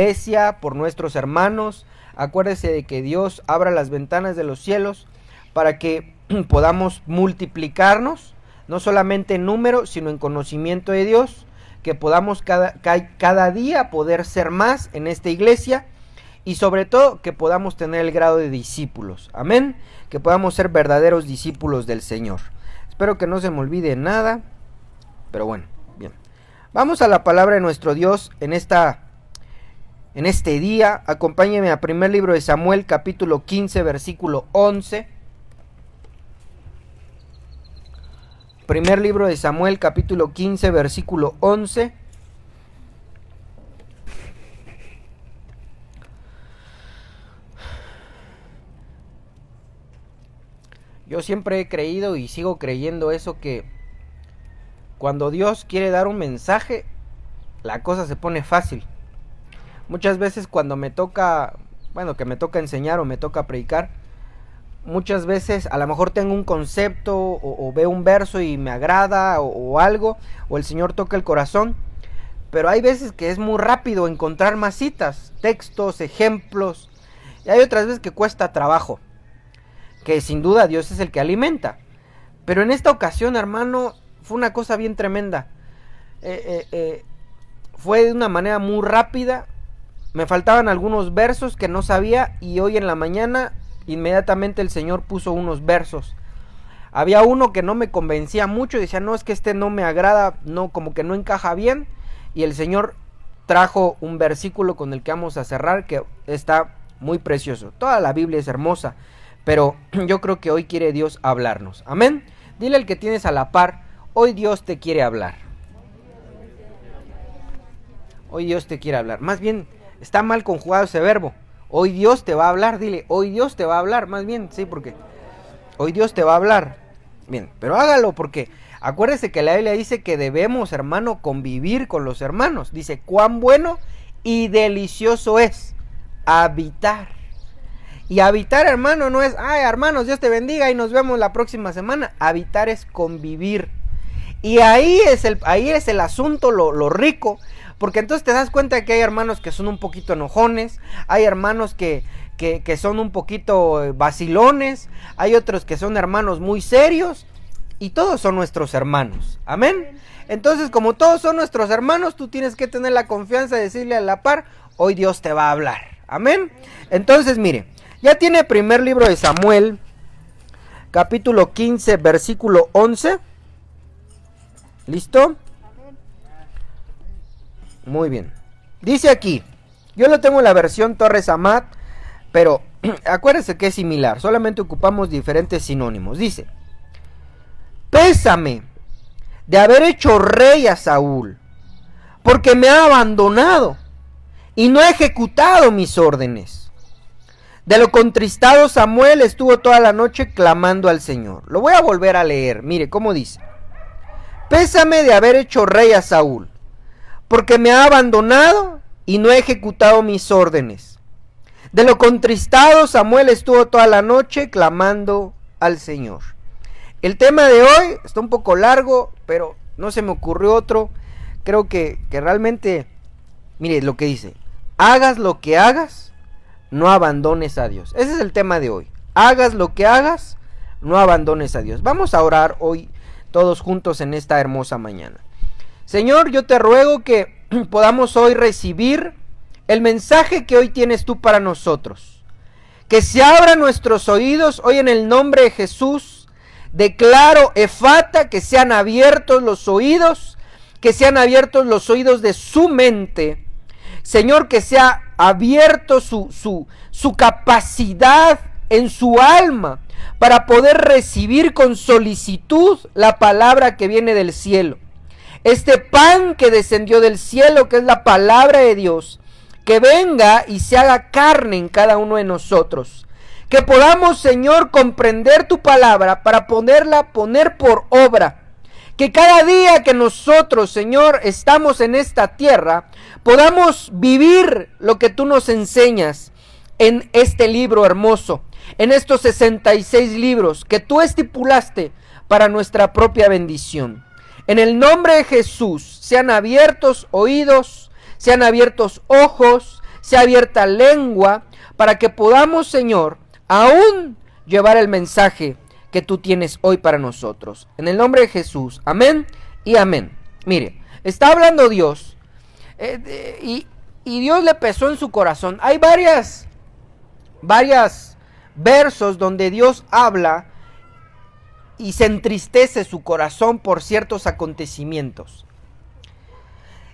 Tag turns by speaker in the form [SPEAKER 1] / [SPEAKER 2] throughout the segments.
[SPEAKER 1] iglesia, por nuestros hermanos. Acuérdese de que Dios abra las ventanas de los cielos para que podamos multiplicarnos, no solamente en número, sino en conocimiento de Dios, que podamos cada día poder ser más en esta iglesia y sobre todo que podamos tener el grado de discípulos. Amén. Que podamos ser verdaderos discípulos del Señor. Espero que no se me olvide nada, pero bueno, bien. Vamos a la palabra de nuestro Dios en este día. Acompáñenme a primer libro de Samuel, capítulo 15, versículo 11. Primer libro de Samuel, capítulo 15, versículo 11. Yo siempre he creído y sigo creyendo eso, que cuando Dios quiere dar un mensaje, la cosa se pone fácil. Muchas veces cuando me toca enseñar o me toca predicar, muchas veces a lo mejor tengo un concepto o veo un verso y me agrada o algo, o el Señor toca el corazón, pero hay veces que es muy rápido encontrar más citas, textos, ejemplos, y hay otras veces que cuesta trabajo, que sin duda Dios es el que alimenta. Pero en esta ocasión, hermano, fue una cosa bien tremenda. Fue de una manera muy rápida. Me faltaban algunos versos que no sabía y hoy en la mañana inmediatamente el Señor puso unos versos. Había uno que no me convencía mucho y decía, no, es que este no me agrada, no, como que no encaja bien. Y el Señor trajo un versículo con el que vamos a cerrar, que está muy precioso. Toda la Biblia es hermosa, pero yo creo que hoy quiere Dios hablarnos. Amén. Dile al que tienes a la par, hoy Dios te quiere hablar. Hoy Dios te quiere hablar. Más bien, está mal conjugado ese verbo. Hoy Dios te va a hablar, dile, hoy Dios te va a hablar, más bien, sí, porque hoy Dios te va a hablar. Bien, pero hágalo porque acuérdese que la Biblia dice que debemos, hermano, convivir con los hermanos. Dice, cuán bueno y delicioso es habitar. Y habitar, hermano, no es, ay, hermanos, Dios te bendiga y nos vemos la próxima semana. Habitar es convivir. Y ahí es el asunto, lo rico. Porque entonces te das cuenta de que hay hermanos que son un poquito enojones, hay hermanos que son un poquito vacilones, hay otros que son hermanos muy serios, y todos son nuestros hermanos. Amén. Entonces, como todos son nuestros hermanos, tú tienes que tener la confianza de decirle a la par, hoy Dios te va a hablar. Amén. Entonces, mire, ya tiene primer libro de Samuel, capítulo 15, versículo 11. ¿Listo? Muy bien. Dice aquí, yo lo tengo en la versión Torres Amat, pero acuérdense que es similar, solamente ocupamos diferentes sinónimos. Dice, pésame de haber hecho rey a Saúl, porque me ha abandonado y no ha ejecutado mis órdenes. De lo contristado Samuel estuvo toda la noche clamando al Señor. Lo voy a volver a leer, mire cómo dice. Pésame de haber hecho rey a Saúl, porque me ha abandonado y no he ejecutado mis órdenes. De lo contristado Samuel estuvo toda la noche clamando al Señor. El tema de hoy está un poco largo, pero no se me ocurrió otro. Creo que realmente, mire lo que dice, hagas lo que hagas, no abandones a Dios. Ese es el tema de hoy. Hagas lo que hagas, no abandones a Dios. Vamos a orar hoy todos juntos en esta hermosa mañana. Señor, yo te ruego que podamos hoy recibir el mensaje que hoy tienes tú para nosotros. Que se abran nuestros oídos hoy en el nombre de Jesús. Declaro, Efata, que sean abiertos los oídos, que sean abiertos los oídos de su mente. Señor, que sea abierto su capacidad en su alma para poder recibir con solicitud la palabra que viene del cielo. Este pan que descendió del cielo, que es la palabra de Dios, que venga y se haga carne en cada uno de nosotros. Que podamos, Señor, comprender tu palabra para poner por obra. Que cada día que nosotros, Señor, estamos en esta tierra, podamos vivir lo que tú nos enseñas en este libro hermoso, en estos 66 libros que tú estipulaste para nuestra propia bendición. En el nombre de Jesús, sean abiertos oídos, sean abiertos ojos, sea abierta lengua, para que podamos, Señor, aún llevar el mensaje que tú tienes hoy para nosotros. En el nombre de Jesús, amén y amén. Mire, está hablando Dios y Dios le pesó en su corazón. Hay varias versos donde Dios habla y se entristece su corazón por ciertos acontecimientos.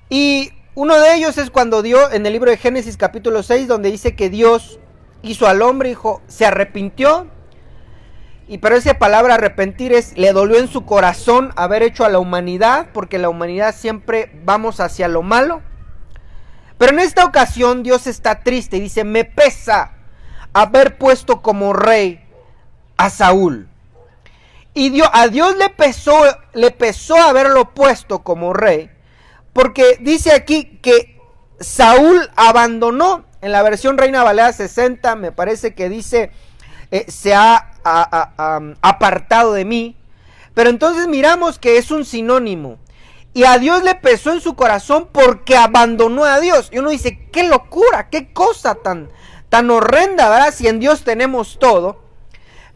[SPEAKER 1] Y uno de ellos es cuando Dios, en el libro de Génesis capítulo 6, donde dice que Dios hizo al hombre, se arrepintió. Y pero esa palabra arrepentir le dolió en su corazón haber hecho a la humanidad, porque la humanidad siempre vamos hacia lo malo. Pero en esta ocasión Dios está triste y dice, me pesa haber puesto como rey a Saúl. Y a Dios le pesó haberlo puesto como rey, porque dice aquí que Saúl abandonó, en la versión Reina Valera 60 me parece que dice, se ha apartado de mí. Pero entonces miramos que es un sinónimo. Y a Dios le pesó en su corazón porque abandonó a Dios. Y uno dice, qué locura, qué cosa tan horrenda, ¿verdad? Si en Dios tenemos todo.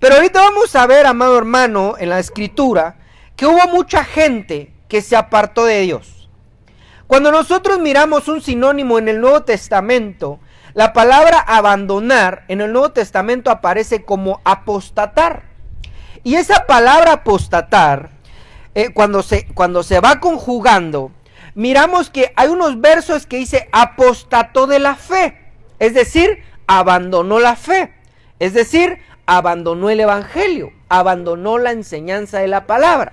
[SPEAKER 1] Pero ahorita vamos a ver, amado hermano, en la escritura, que hubo mucha gente que se apartó de Dios. Cuando nosotros miramos un sinónimo en el Nuevo Testamento, la palabra abandonar en el Nuevo Testamento aparece como apostatar. Y esa palabra apostatar, cuando se va conjugando, miramos que hay unos versos que dice apostató de la fe. Es decir, abandonó la fe. Es decir, abandonó el evangelio. Abandonó la enseñanza de la palabra.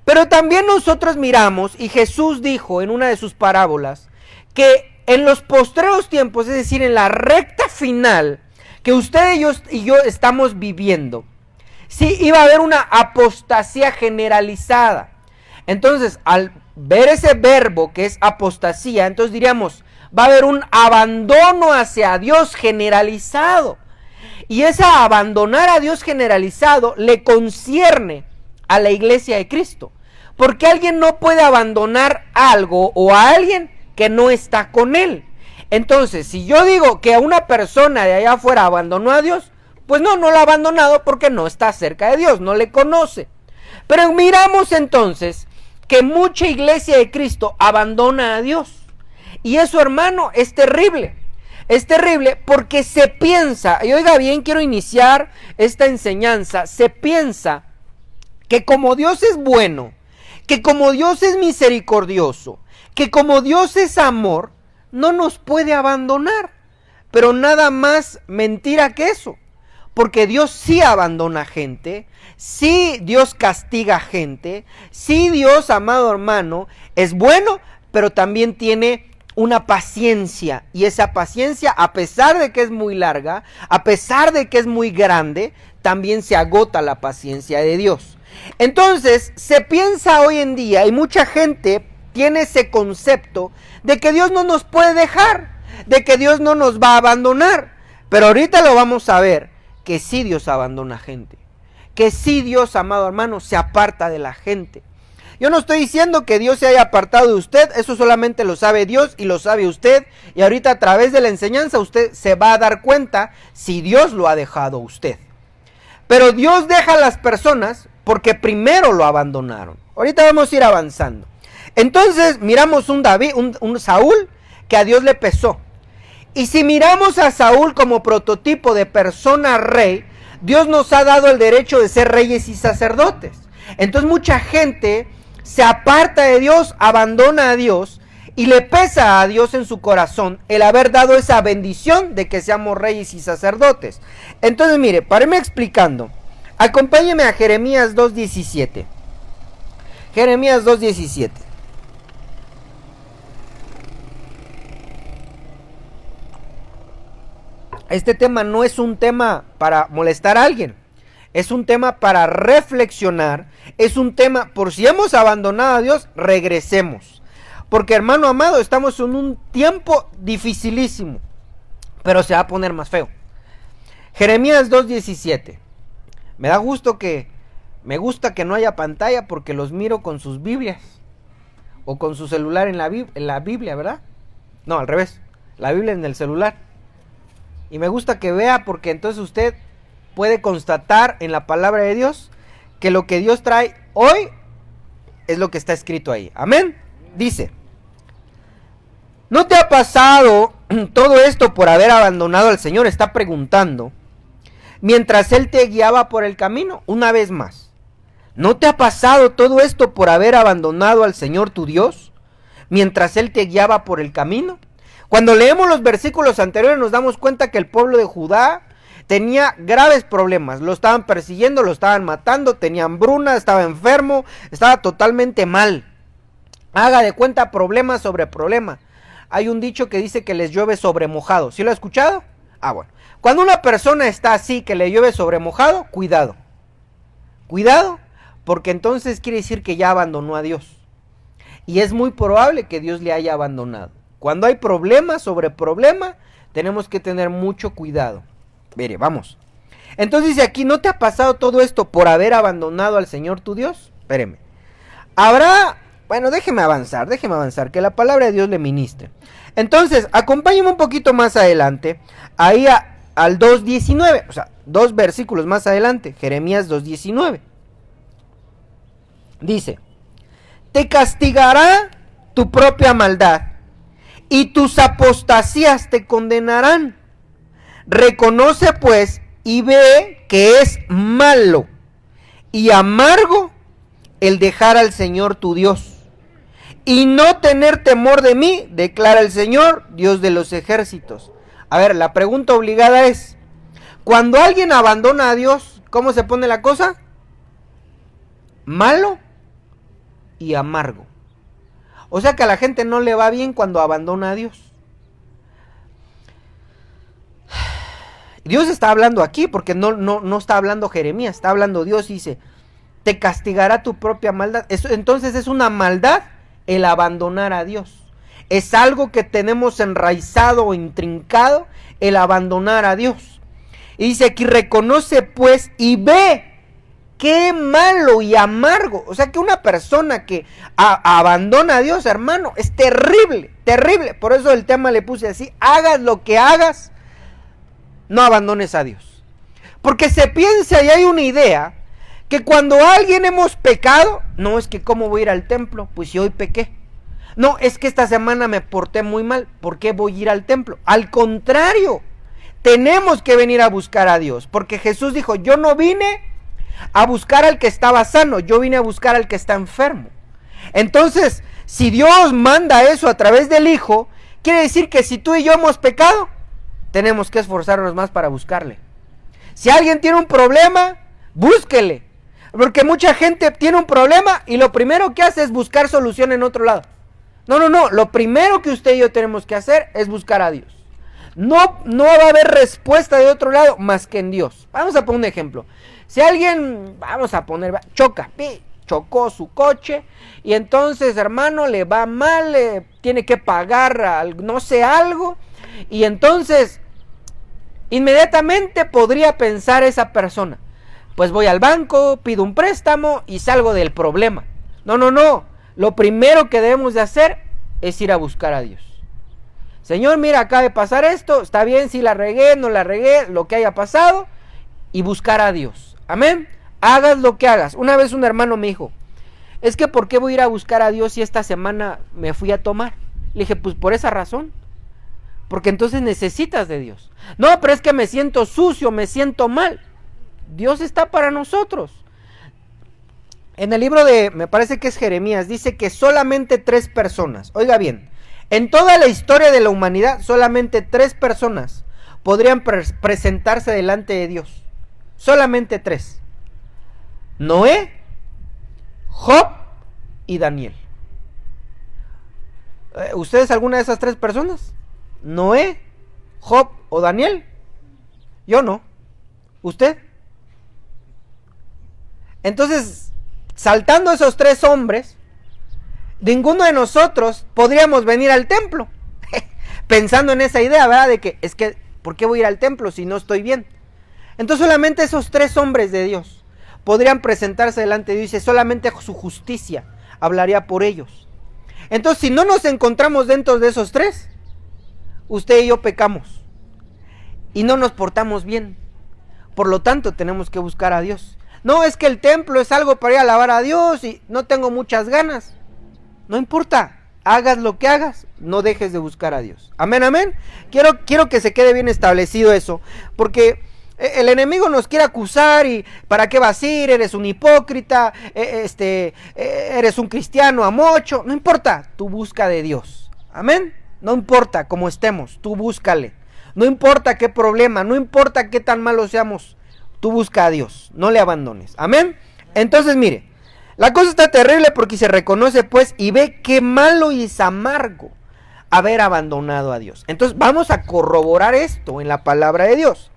[SPEAKER 1] Pero también nosotros miramos, y Jesús dijo en una de sus parábolas, que en los postreros tiempos, es decir, en la recta final que usted y yo estamos viviendo, sí iba a haber una apostasía generalizada. Entonces, al ver ese verbo que es apostasía, entonces diríamos, va a haber un abandono hacia Dios generalizado. Y esa abandonar a Dios generalizado le concierne a la iglesia de Cristo. Porque alguien no puede abandonar algo o a alguien que no está con él. Entonces, si yo digo que a una persona de allá afuera abandonó a Dios, pues no lo ha abandonado porque no está cerca de Dios, no le conoce. Pero miramos entonces que mucha iglesia de Cristo abandona a Dios. Y eso, hermano, es terrible. Es terrible porque se piensa, y oiga bien, quiero iniciar esta enseñanza, se piensa que como Dios es bueno, que como Dios es misericordioso, que como Dios es amor, no nos puede abandonar. Pero nada más mentira que eso. Porque Dios sí abandona gente, sí Dios castiga gente, sí Dios, amado hermano, es bueno, pero también tiene una paciencia. Y esa paciencia, a pesar de que es muy larga, a pesar de que es muy grande, también se agota la paciencia de Dios. Entonces, se piensa hoy en día, y mucha gente tiene ese concepto de que Dios no nos puede dejar, de que Dios no nos va a abandonar. Pero ahorita lo vamos a ver, que sí Dios abandona gente, que sí Dios, amado hermano, se aparta de la gente. Yo no estoy diciendo que Dios se haya apartado de usted, eso solamente lo sabe Dios y lo sabe usted. Y ahorita a través de la enseñanza usted se va a dar cuenta si Dios lo ha dejado a usted. Pero Dios deja a las personas porque primero lo abandonaron. Ahorita vamos a ir avanzando. Entonces miramos un Saúl que a Dios le pesó. Y si miramos a Saúl como prototipo de persona rey, Dios nos ha dado el derecho de ser reyes y sacerdotes. Entonces mucha gente se aparta de Dios, abandona a Dios y le pesa a Dios en su corazón el haber dado esa bendición de que seamos reyes y sacerdotes. Entonces mire, para irme explicando, acompáñeme a Jeremías 2:17. Jeremías 2:17. Este tema no es un tema para molestar a alguien. Es un tema para reflexionar. Es un tema, por si hemos abandonado a Dios, regresemos. Porque, hermano amado, estamos en un tiempo dificilísimo. Pero se va a poner más feo. Jeremías 2:17. Me gusta que no haya pantalla porque los miro con sus Biblias. O con su celular en la Biblia, ¿verdad? No, al revés. la Biblia en el celular. Y me gusta que vea, porque entonces usted puede constatar en la palabra de Dios que lo que Dios trae hoy es lo que está escrito ahí. Amén. Dice: ¿no te ha pasado todo esto por haber abandonado al Señor? Está preguntando, mientras Él te guiaba por el camino. Una vez más, ¿no te ha pasado todo esto por haber abandonado al Señor tu Dios, mientras Él te guiaba por el camino? Cuando leemos los versículos anteriores nos damos cuenta que el pueblo de Judá tenía graves problemas. Lo estaban persiguiendo, lo estaban matando, tenía hambruna, estaba enfermo, estaba totalmente mal. Haga de cuenta, problema sobre problema. Hay un dicho que dice que les llueve sobre mojado. ¿Sí lo ha escuchado? Bueno. Cuando una persona está así, que le llueve sobre mojado, cuidado. Cuidado, porque entonces quiere decir que ya abandonó a Dios. Y es muy probable que Dios le haya abandonado. Cuando hay problema sobre problema, tenemos que tener mucho cuidado. Mire, vamos. Entonces dice aquí, ¿no te ha pasado todo esto por haber abandonado al Señor tu Dios? Espéreme. Bueno, déjeme avanzar, que la palabra de Dios le ministre. Entonces, acompáñeme un poquito más adelante, ahí al 2:19, o sea, 2 versículos más adelante, Jeremías 2:19. Dice: te castigará tu propia maldad, y tus apostasías te condenarán. Reconoce pues y ve que es malo y amargo el dejar al Señor tu Dios, y no tener temor de mí, declara el Señor, Dios de los ejércitos. A ver, la pregunta obligada es, cuando alguien abandona a Dios, ¿cómo se pone la cosa? Malo y amargo. O sea que a la gente no le va bien cuando abandona a Dios. Dios está hablando aquí, porque no está hablando Jeremías, está hablando Dios, y dice: te castigará tu propia maldad. Entonces es una maldad el abandonar a Dios. Es algo que tenemos enraizado o intrincado, el abandonar a Dios. Y dice aquí: reconoce pues y ve qué malo y amargo. O sea que una persona que abandona a Dios, hermano, es terrible, terrible. Por eso el tema le puse así: hagas lo que hagas, no abandones a Dios. Porque se piensa y hay una idea que cuando alguien hemos pecado, no, es que cómo voy a ir al templo, pues si hoy pequé. No, es que esta semana me porté muy mal, ¿por qué voy a ir al templo? Al contrario, tenemos que venir a buscar a Dios, porque Jesús dijo: yo no vine a buscar al que estaba sano, yo vine a buscar al que está enfermo. Entonces, si Dios manda eso a través del Hijo, quiere decir que si tú y yo hemos pecado, tenemos que esforzarnos más para buscarle. Si alguien tiene un problema, búsquele. Porque mucha gente tiene un problema y lo primero que hace es buscar solución en otro lado. No, lo primero que usted y yo tenemos que hacer es buscar a Dios. No va a haber respuesta de otro lado más que en Dios. Vamos a poner un ejemplo. Si alguien, chocó su coche, y entonces, hermano, le va mal, tiene que pagar algo, y entonces inmediatamente podría pensar esa persona: pues voy al banco, pido un préstamo y salgo del problema. No. Lo primero que debemos de hacer es ir a buscar a Dios. Señor, mira, acaba de pasar esto, está bien si la regué, no la regué, lo que haya pasado, y buscar a Dios. Amén. Hagas lo que hagas. Una vez un hermano me dijo: es que ¿por qué voy a ir a buscar a Dios si esta semana me fui a tomar? Le dije: pues por esa razón. Porque entonces necesitas de Dios. No, pero es que me siento sucio, me siento mal. Dios está para nosotros. En el libro me parece que es Jeremías, dice que solamente 3 personas, oiga bien, en toda la historia de la humanidad, solamente 3 personas podrían presentarse delante de Dios. Solamente 3. Noé, Job y Daniel. ¿Ustedes alguna de esas 3 personas? ¿Noé, Job o Daniel? Yo no. ¿Usted? Entonces, saltando esos 3 hombres, ninguno de nosotros podríamos venir al templo. Pensando en esa idea, ¿verdad? De que, ¿por qué voy a ir al templo si no estoy bien? Entonces solamente esos 3 hombres de Dios podrían presentarse delante de Dios, y solamente su justicia hablaría por ellos. Entonces, si no nos encontramos dentro de esos 3, usted y yo pecamos y no nos portamos bien. Por lo tanto, tenemos que buscar a Dios. No, es que el templo es algo para ir a alabar a Dios y no tengo muchas ganas. No importa, hagas lo que hagas, no dejes de buscar a Dios. Amén, amén. Quiero que se quede bien establecido eso, porque el enemigo nos quiere acusar y ¿para qué vas a ir? Eres un hipócrita, eres un cristiano amocho. No importa, tú busca de Dios. Amén. No importa cómo estemos, tú búscale. No importa qué problema, no importa qué tan malos seamos, tú busca a Dios, no le abandones. Amén. Entonces mire, la cosa está terrible porque se reconoce pues y ve qué malo y es amargo haber abandonado a Dios. Entonces vamos a corroborar esto en la palabra de Dios.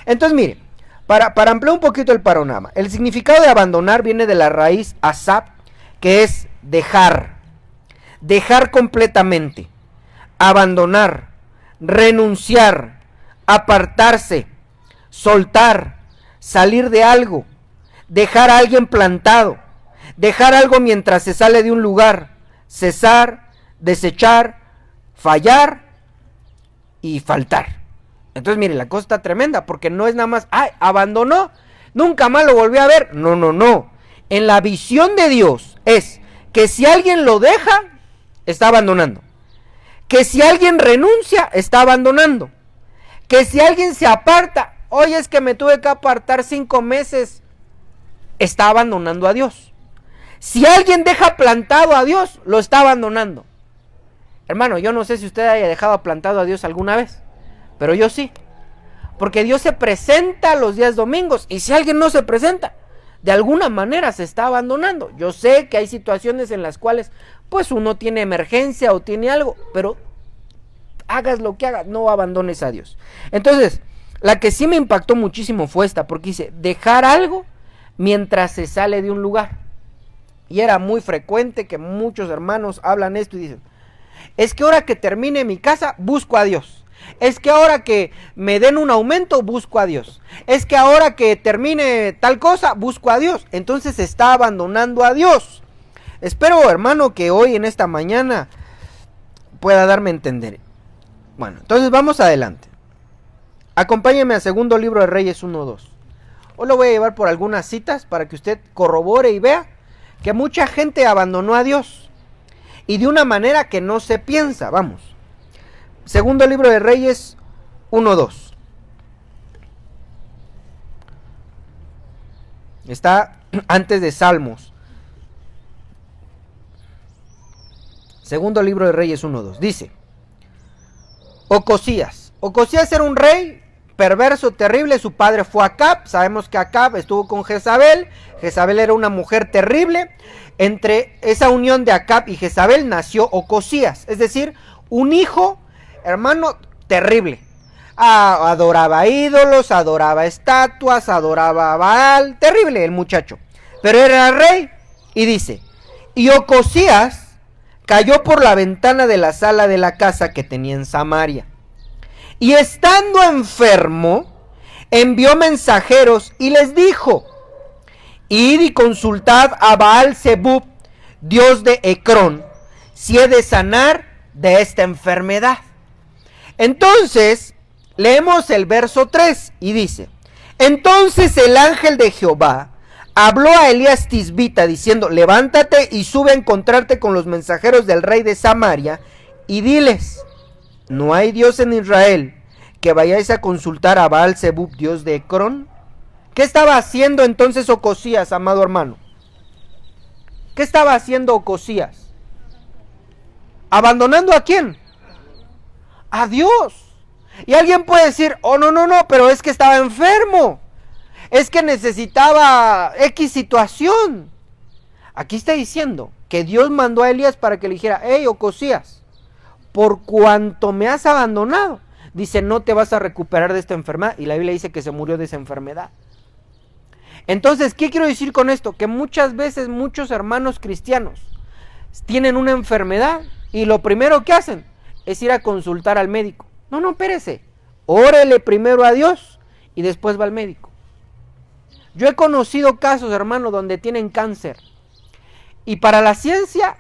[SPEAKER 1] Entonces mire, para ampliar un poquito el panorama, el significado de abandonar viene de la raíz asap, que es dejar completamente, abandonar, renunciar, apartarse, soltar, salir de algo, dejar a alguien plantado, dejar algo mientras se sale de un lugar, cesar, desechar, fallar y faltar. Entonces mire, la cosa está tremenda porque no es nada más, abandonó, nunca más lo volvió a ver. No. En la visión de Dios es que si alguien lo deja, está abandonando. Que si alguien renuncia, está abandonando. Que si alguien se aparta, oye, es que me tuve que apartar 5 meses, está abandonando a Dios. Si alguien deja plantado a Dios, lo está abandonando. Hermano, yo no sé si usted haya dejado plantado a Dios alguna vez, pero yo sí. Porque Dios se presenta los días domingos, y si alguien no se presenta, de alguna manera se está abandonando. Yo sé que hay situaciones en las cuales pues uno tiene emergencia o tiene algo, pero hagas lo que hagas, no abandones a Dios. Entonces, la que sí me impactó muchísimo fue esta, porque dice, dejar algo mientras se sale de un lugar. Y era muy frecuente que muchos hermanos hablan esto y dicen, es que ahora que termine mi casa, busco a Dios. Es que ahora que me den un aumento, busco a Dios. Es que ahora que termine tal cosa, busco a Dios. Entonces se está abandonando a Dios. Espero, hermano, que hoy en esta mañana pueda darme a entender. Bueno, entonces vamos adelante. Acompáñeme a Segundo Libro de Reyes 1:2. Hoy lo voy a llevar por algunas citas para que usted corrobore y vea que mucha gente abandonó a Dios. Y de una manera que no se piensa, vamos. Segundo Libro de Reyes 1:2. Está antes de Salmos. Segundo Libro de Reyes 1:2. Dice, Ocosías era un rey perverso, terrible. Su padre fue Acab. Sabemos que Acab estuvo con Jezabel. Jezabel era una mujer terrible. Entre esa unión de Acab y Jezabel nació Ocosías, es decir, un hijo, hermano, terrible. Adoraba ídolos, adoraba estatuas, adoraba a Baal. Terrible el muchacho, pero era rey. Y dice, y Ocosías cayó por la ventana de la sala de la casa que tenía en Samaria, y estando enfermo, envió mensajeros y les dijo, id y consultad a Baal-Zebub, dios de Ecrón, si he de sanar de esta enfermedad. Entonces, leemos el verso 3 y dice, entonces el ángel de Jehová habló a Elías Tisbita diciendo, levántate y sube a encontrarte con los mensajeros del rey de Samaria y diles, ¿no hay Dios en Israel que vayáis a consultar a Baal-Zebub, dios de Ecrón? ¿Qué estaba haciendo entonces Ocosías, amado hermano? ¿Qué estaba haciendo Ocosías? ¿Abandonando a quién? A Dios. Y alguien puede decir, oh no, pero es que estaba enfermo. Es que necesitaba X situación. Aquí está diciendo que Dios mandó a Elías para que le dijera, hey Ocosías, por cuanto me has abandonado, dice, no te vas a recuperar de esta enfermedad. Y la Biblia dice que se murió de esa enfermedad. Entonces, ¿qué quiero decir con esto? Que muchas veces muchos hermanos cristianos tienen una enfermedad y lo primero que hacen es ir a consultar al médico. No, espérese. Órele primero a Dios y después va al médico. Yo he conocido casos, hermano, donde tienen cáncer. Y para la ciencia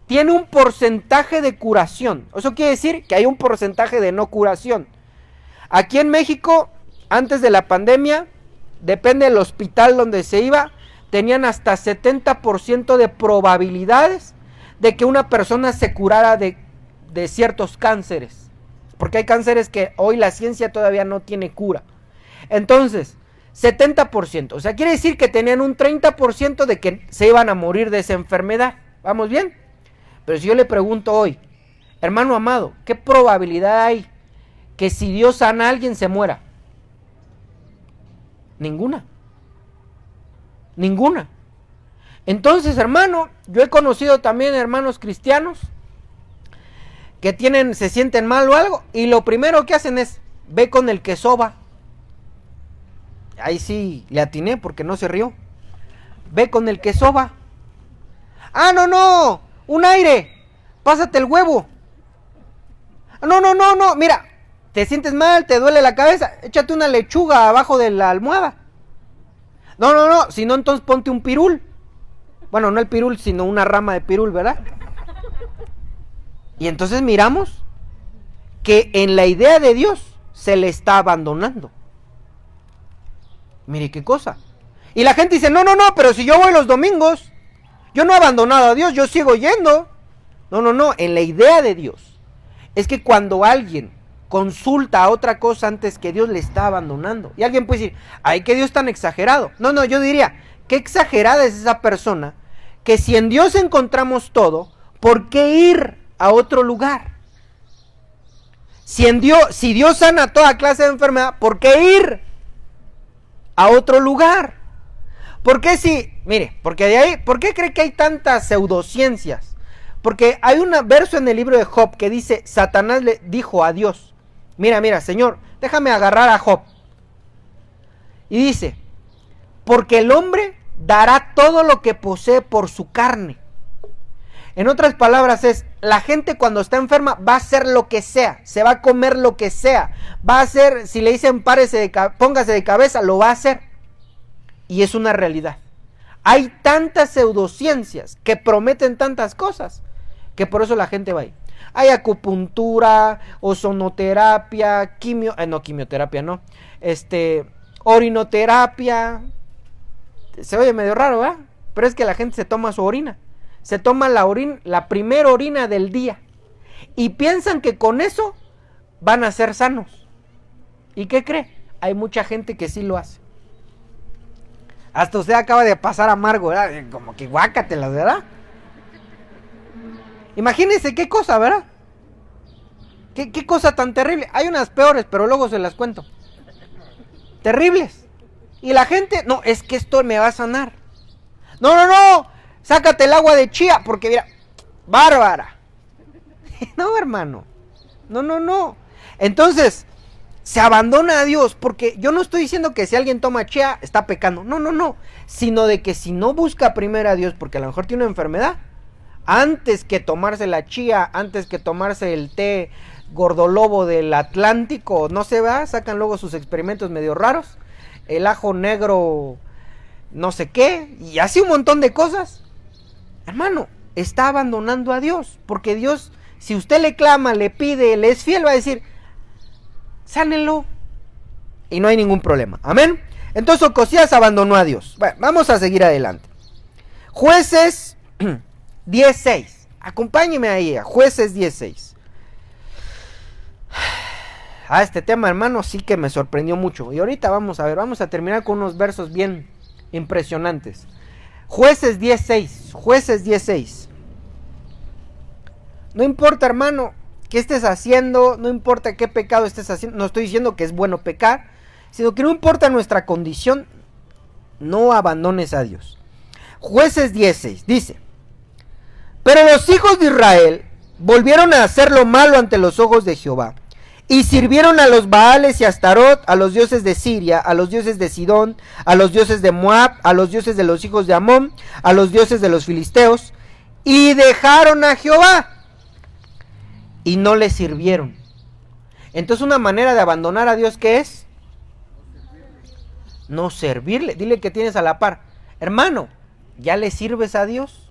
[SPEAKER 1] tiene un porcentaje de curación. Eso quiere decir que hay un porcentaje de no curación. Aquí en México, antes de la pandemia, depende del hospital donde se iba, tenían hasta 70% de probabilidades de que una persona se curara de ciertos cánceres. Porque hay cánceres que hoy la ciencia todavía no tiene cura. Entonces, 70%. O sea, quiere decir que tenían un 30% de que se iban a morir de esa enfermedad. ¿Vamos bien? Pero si yo le pregunto hoy, hermano amado, ¿qué probabilidad hay que si Dios sana a alguien se muera? Ninguna. Ninguna. Entonces, hermano, yo he conocido también hermanos cristianos que se sienten mal o algo, y lo primero que hacen es, ve con el que soba. Ahí sí le atiné porque no se rió. Ve con el que soba. Ah, no, un aire, pásate el huevo. No, mira, te sientes mal, te duele la cabeza, échate una lechuga abajo de la almohada. No, si no, entonces ponte un pirul. Bueno, no el pirul, sino una rama de pirul, ¿verdad? Y entonces miramos que en la idea de Dios se le está abandonando. Mire qué cosa. Y la gente dice, no, pero si yo voy los domingos, yo no he abandonado a Dios, yo sigo yendo. No, en la idea de Dios es que cuando alguien consulta a otra cosa antes que Dios, le está abandonando. Y alguien puede decir, ay, que Dios tan exagerado. No, yo diría, qué exagerada es esa persona, que si en Dios encontramos todo, ¿por qué ir a otro lugar? Si Dios sana toda clase de enfermedad, ¿por qué ir a otro lugar? ¿Por qué porque de ahí, ¿por qué cree que hay tantas pseudociencias? Porque hay un verso en el libro de Job que dice, Satanás le dijo a Dios, mira, Señor, déjame agarrar a Job. Y dice, porque el hombre dará todo lo que posee por su carne. En otras palabras es, la gente cuando está enferma va a hacer lo que sea, se va a comer lo que sea, va a hacer, si le dicen póngase de cabeza, lo va a hacer. Y es una realidad. Hay tantas pseudociencias que prometen tantas cosas, que por eso la gente va ahí. Hay acupuntura, ozonoterapia, quimioterapia no, orinoterapia. Se oye medio raro, ¿verdad? Pero es que la gente se toma su orina. Se toma la primera orina del día. Y piensan que con eso van a ser sanos. ¿Y qué cree? Hay mucha gente que sí lo hace. Hasta usted acaba de pasar amargo, ¿verdad? Como que guácatelas, ¿verdad? Imagínense qué cosa, ¿verdad? ¿Qué cosa tan terrible? Hay unas peores, pero luego se las cuento. Terribles. Y la gente, no, es que esto me va a sanar. No, sácate el agua de chía, porque mira, bárbara. No, hermano. No. Entonces, se abandona a Dios, porque yo no estoy diciendo que si alguien toma chía, está pecando. No. Sino de que si no busca primero a Dios, porque a lo mejor tiene una enfermedad, antes que tomarse la chía, antes que tomarse el té gordolobo del Atlántico, no se va, sacan luego sus experimentos medio raros, el ajo negro, no sé qué, y así un montón de cosas. Hermano, está abandonando a Dios, porque Dios, si usted le clama, le pide, le es fiel, va a decir, sánenlo, y no hay ningún problema. Amén. Entonces Ocosías abandonó a Dios. Bueno, vamos a seguir adelante. Jueces 10:6. Acompáñeme ahí a Jueces 10:6. Este tema, hermano, sí que me sorprendió mucho. Y ahorita vamos a terminar con unos versos bien impresionantes. Jueces 10:6. No importa, hermano, qué estés haciendo, no importa qué pecado estés haciendo, no estoy diciendo que es bueno pecar, sino que no importa nuestra condición, no abandones a Dios. Jueces 10:6 dice, pero los hijos de Israel volvieron a hacer lo malo ante los ojos de Jehová, y sirvieron a los Baales y a Astarot, a los dioses de Siria, a los dioses de Sidón, a los dioses de Moab, a los dioses de los hijos de Amón, a los dioses de los filisteos, y dejaron a Jehová, y no le sirvieron. Entonces una manera de abandonar a Dios, ¿qué es? No servirle. Dile que tienes a la par, hermano, ¿ya le sirves a Dios?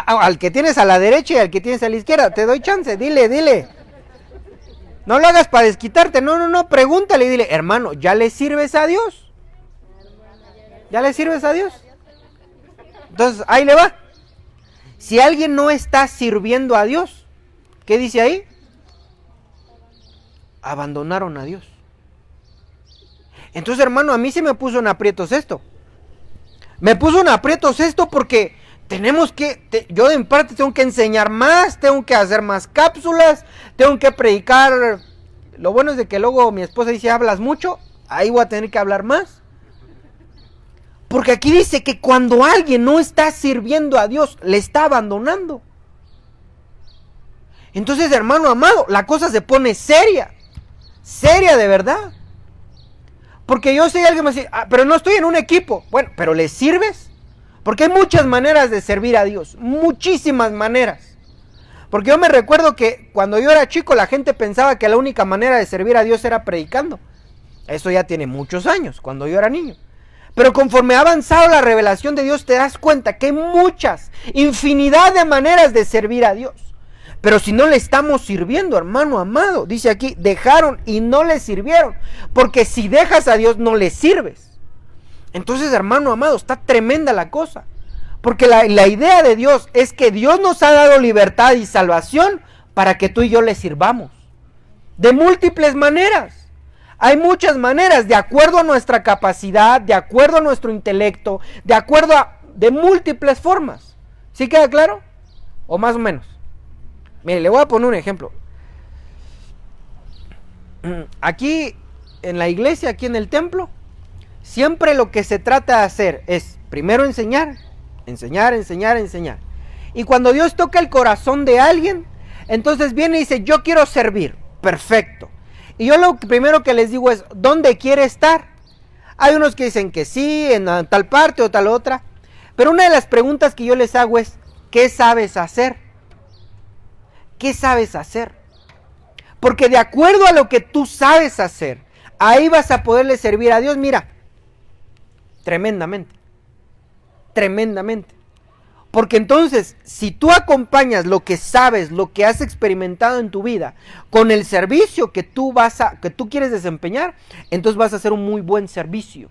[SPEAKER 1] Al que tienes a la derecha y al que tienes a la izquierda, te doy chance, dile. No lo hagas para desquitarte, no, pregúntale y dile, hermano, ¿ya le sirves a Dios? ¿Ya le sirves a Dios? Entonces, ahí le va. Si alguien no está sirviendo a Dios, ¿qué dice ahí? Abandonaron a Dios. Entonces, hermano, a mí sí me puso en aprietos esto. Me puso en aprietos esto porque tenemos que, yo en parte tengo que enseñar más, tengo que hacer más cápsulas, tengo que predicar. Lo bueno es de que luego mi esposa dice, hablas mucho, ahí voy a tener que hablar más. Porque aquí dice que cuando alguien no está sirviendo a Dios, le está abandonando. Entonces, hermano amado, la cosa se pone seria. Seria de verdad. Porque yo sé alguien me dice, pero no estoy en un equipo. Bueno, pero ¿le sirves? Porque hay muchas maneras de servir a Dios. Muchísimas maneras. Porque yo me recuerdo que cuando yo era chico la gente pensaba que la única manera de servir a Dios era predicando. Eso ya tiene muchos años, cuando yo era niño. Pero conforme ha avanzado la revelación de Dios te das cuenta que hay muchas, infinidad de maneras de servir a Dios. Pero si no le estamos sirviendo, hermano amado, dice aquí, dejaron y no le sirvieron. Porque si dejas a Dios no le sirves. Entonces, hermano amado, está tremenda la cosa. Porque la idea de Dios es que Dios nos ha dado libertad y salvación para que tú y yo le sirvamos. De múltiples maneras. Hay muchas maneras, de acuerdo a nuestra capacidad, de acuerdo a nuestro intelecto, de múltiples formas. ¿Sí queda claro? O más o menos. Mire, le voy a poner un ejemplo. Aquí en la iglesia, aquí en el templo, siempre lo que se trata de hacer es primero enseñar. Y cuando Dios toca el corazón de alguien, entonces viene y dice, yo quiero servir. Perfecto. Y yo lo primero que les digo es, ¿dónde quiere estar? Hay unos que dicen que sí, en tal parte o tal otra. Pero una de las preguntas que yo les hago es, ¿qué sabes hacer? ¿Qué sabes hacer? Porque de acuerdo a lo que tú sabes hacer, ahí vas a poderle servir a Dios, mira, tremendamente. Porque entonces, si tú acompañas lo que sabes, lo que has experimentado en tu vida, con el servicio que tú quieres desempeñar, entonces vas a hacer un muy buen servicio.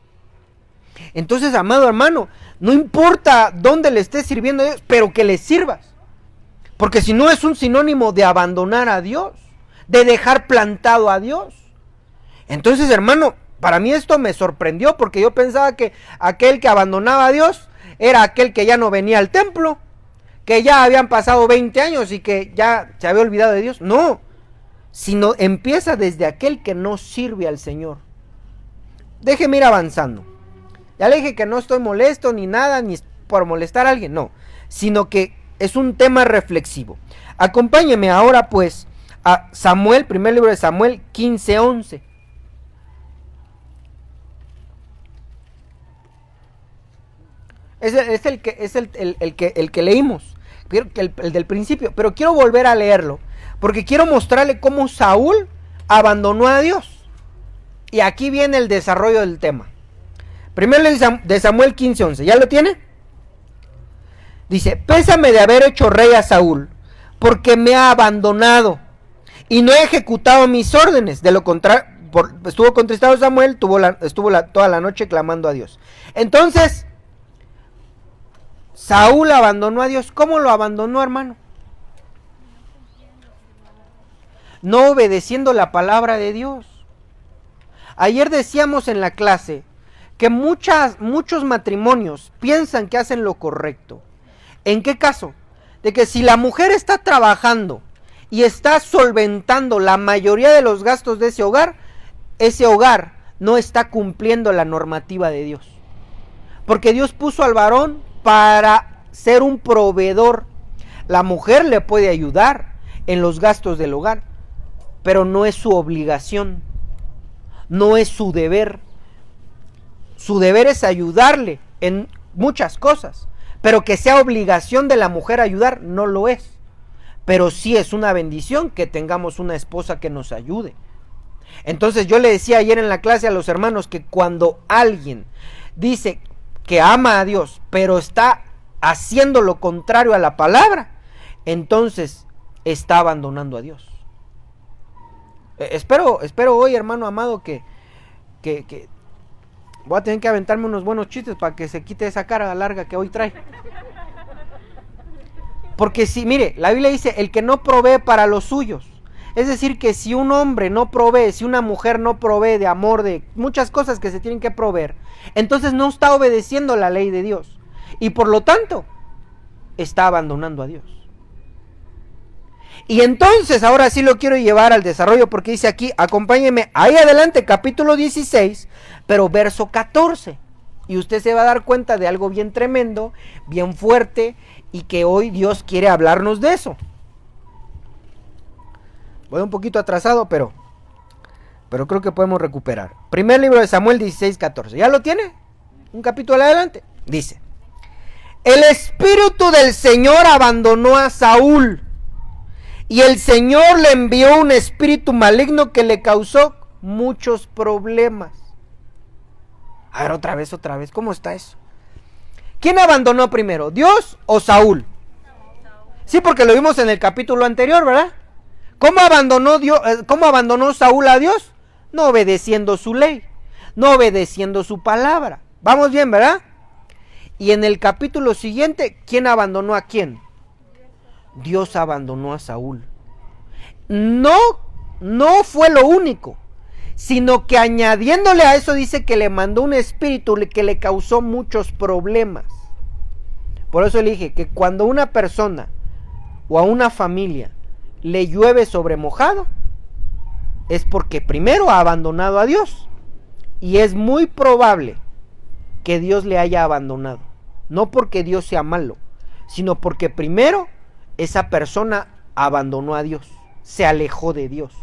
[SPEAKER 1] Entonces, amado hermano, no importa dónde le estés sirviendo a Dios, pero que le sirvas. Porque si no es un sinónimo de abandonar a Dios, de dejar plantado a Dios. Entonces, hermano, para mí esto me sorprendió porque yo pensaba que aquel que abandonaba a Dios era aquel que ya no venía al templo, que ya habían pasado 20 años y que ya se había olvidado de Dios. No, sino empieza desde aquel que no sirve al Señor. Déjeme ir avanzando. Ya le dije que no estoy molesto ni nada, ni por molestar a alguien, no, sino que es un tema reflexivo. Acompáñeme ahora pues a Samuel, primer libro de Samuel 15:11. Es el que leímos, el del principio, pero quiero volver a leerlo, porque quiero mostrarle cómo Saúl abandonó a Dios. Y aquí viene el desarrollo del tema. Primero de Samuel 15:11, ¿ya lo tiene? Dice, pésame de haber hecho rey a Saúl, porque me ha abandonado y no he ejecutado mis órdenes. De lo contrario, estuvo contristado Samuel, estuvo toda la noche clamando a Dios. Entonces, Saúl abandonó a Dios. ¿Cómo lo abandonó, hermano? No obedeciendo la palabra de Dios. Ayer decíamos en la clase que muchos matrimonios piensan que hacen lo correcto. ¿En qué caso? De que si la mujer está trabajando y está solventando la mayoría de los gastos de ese hogar no está cumpliendo la normativa de Dios. Porque Dios puso al varón para ser un proveedor. La mujer le puede ayudar en los gastos del hogar, pero no es su obligación, no es su deber. Su deber es ayudarle en muchas cosas, pero que sea obligación de la mujer ayudar, no lo es. Pero sí es una bendición que tengamos una esposa que nos ayude. Entonces yo le decía ayer en la clase a los hermanos que cuando alguien dice que ama a Dios, pero está haciendo lo contrario a la palabra, entonces está abandonando a Dios. Espero hoy, hermano amado, que voy a tener que aventarme unos buenos chistes para que se quite esa cara larga que hoy trae. Porque si, mire, la Biblia dice, el que no provee para los suyos. Es decir, que si un hombre no provee, si una mujer no provee de amor, de muchas cosas que se tienen que proveer, entonces no está obedeciendo la ley de Dios. Y por lo tanto, está abandonando a Dios. Y entonces, ahora sí lo quiero llevar al desarrollo, porque dice aquí, acompáñeme ahí adelante, capítulo 16, pero verso 14. Y usted se va a dar cuenta de algo bien tremendo, bien fuerte, y que hoy Dios quiere hablarnos de eso. Voy un poquito atrasado, pero creo que podemos recuperar. Primer libro de Samuel 16:14. ¿Ya lo tiene? Un capítulo adelante. Dice: el espíritu del Señor abandonó a Saúl, y el Señor le envió un espíritu maligno que le causó muchos problemas. A ver, otra vez. ¿Cómo está eso? ¿Quién abandonó primero, Dios o Saúl? Sí, porque lo vimos en el capítulo anterior, ¿verdad? ¿Cómo abandonó Saúl a Dios? No obedeciendo su ley, no obedeciendo su palabra. Vamos bien, ¿verdad? Y en el capítulo siguiente, ¿quién abandonó a quién? Dios abandonó a Saúl. No fue lo único, sino que añadiéndole a eso dice que le mandó un espíritu que le causó muchos problemas. Por eso le dije que cuando una persona o a una familia le llueve sobre mojado, es porque primero ha abandonado a Dios, y es muy probable que Dios le haya abandonado, no porque Dios sea malo, sino porque primero esa persona abandonó a Dios, se alejó de Dios.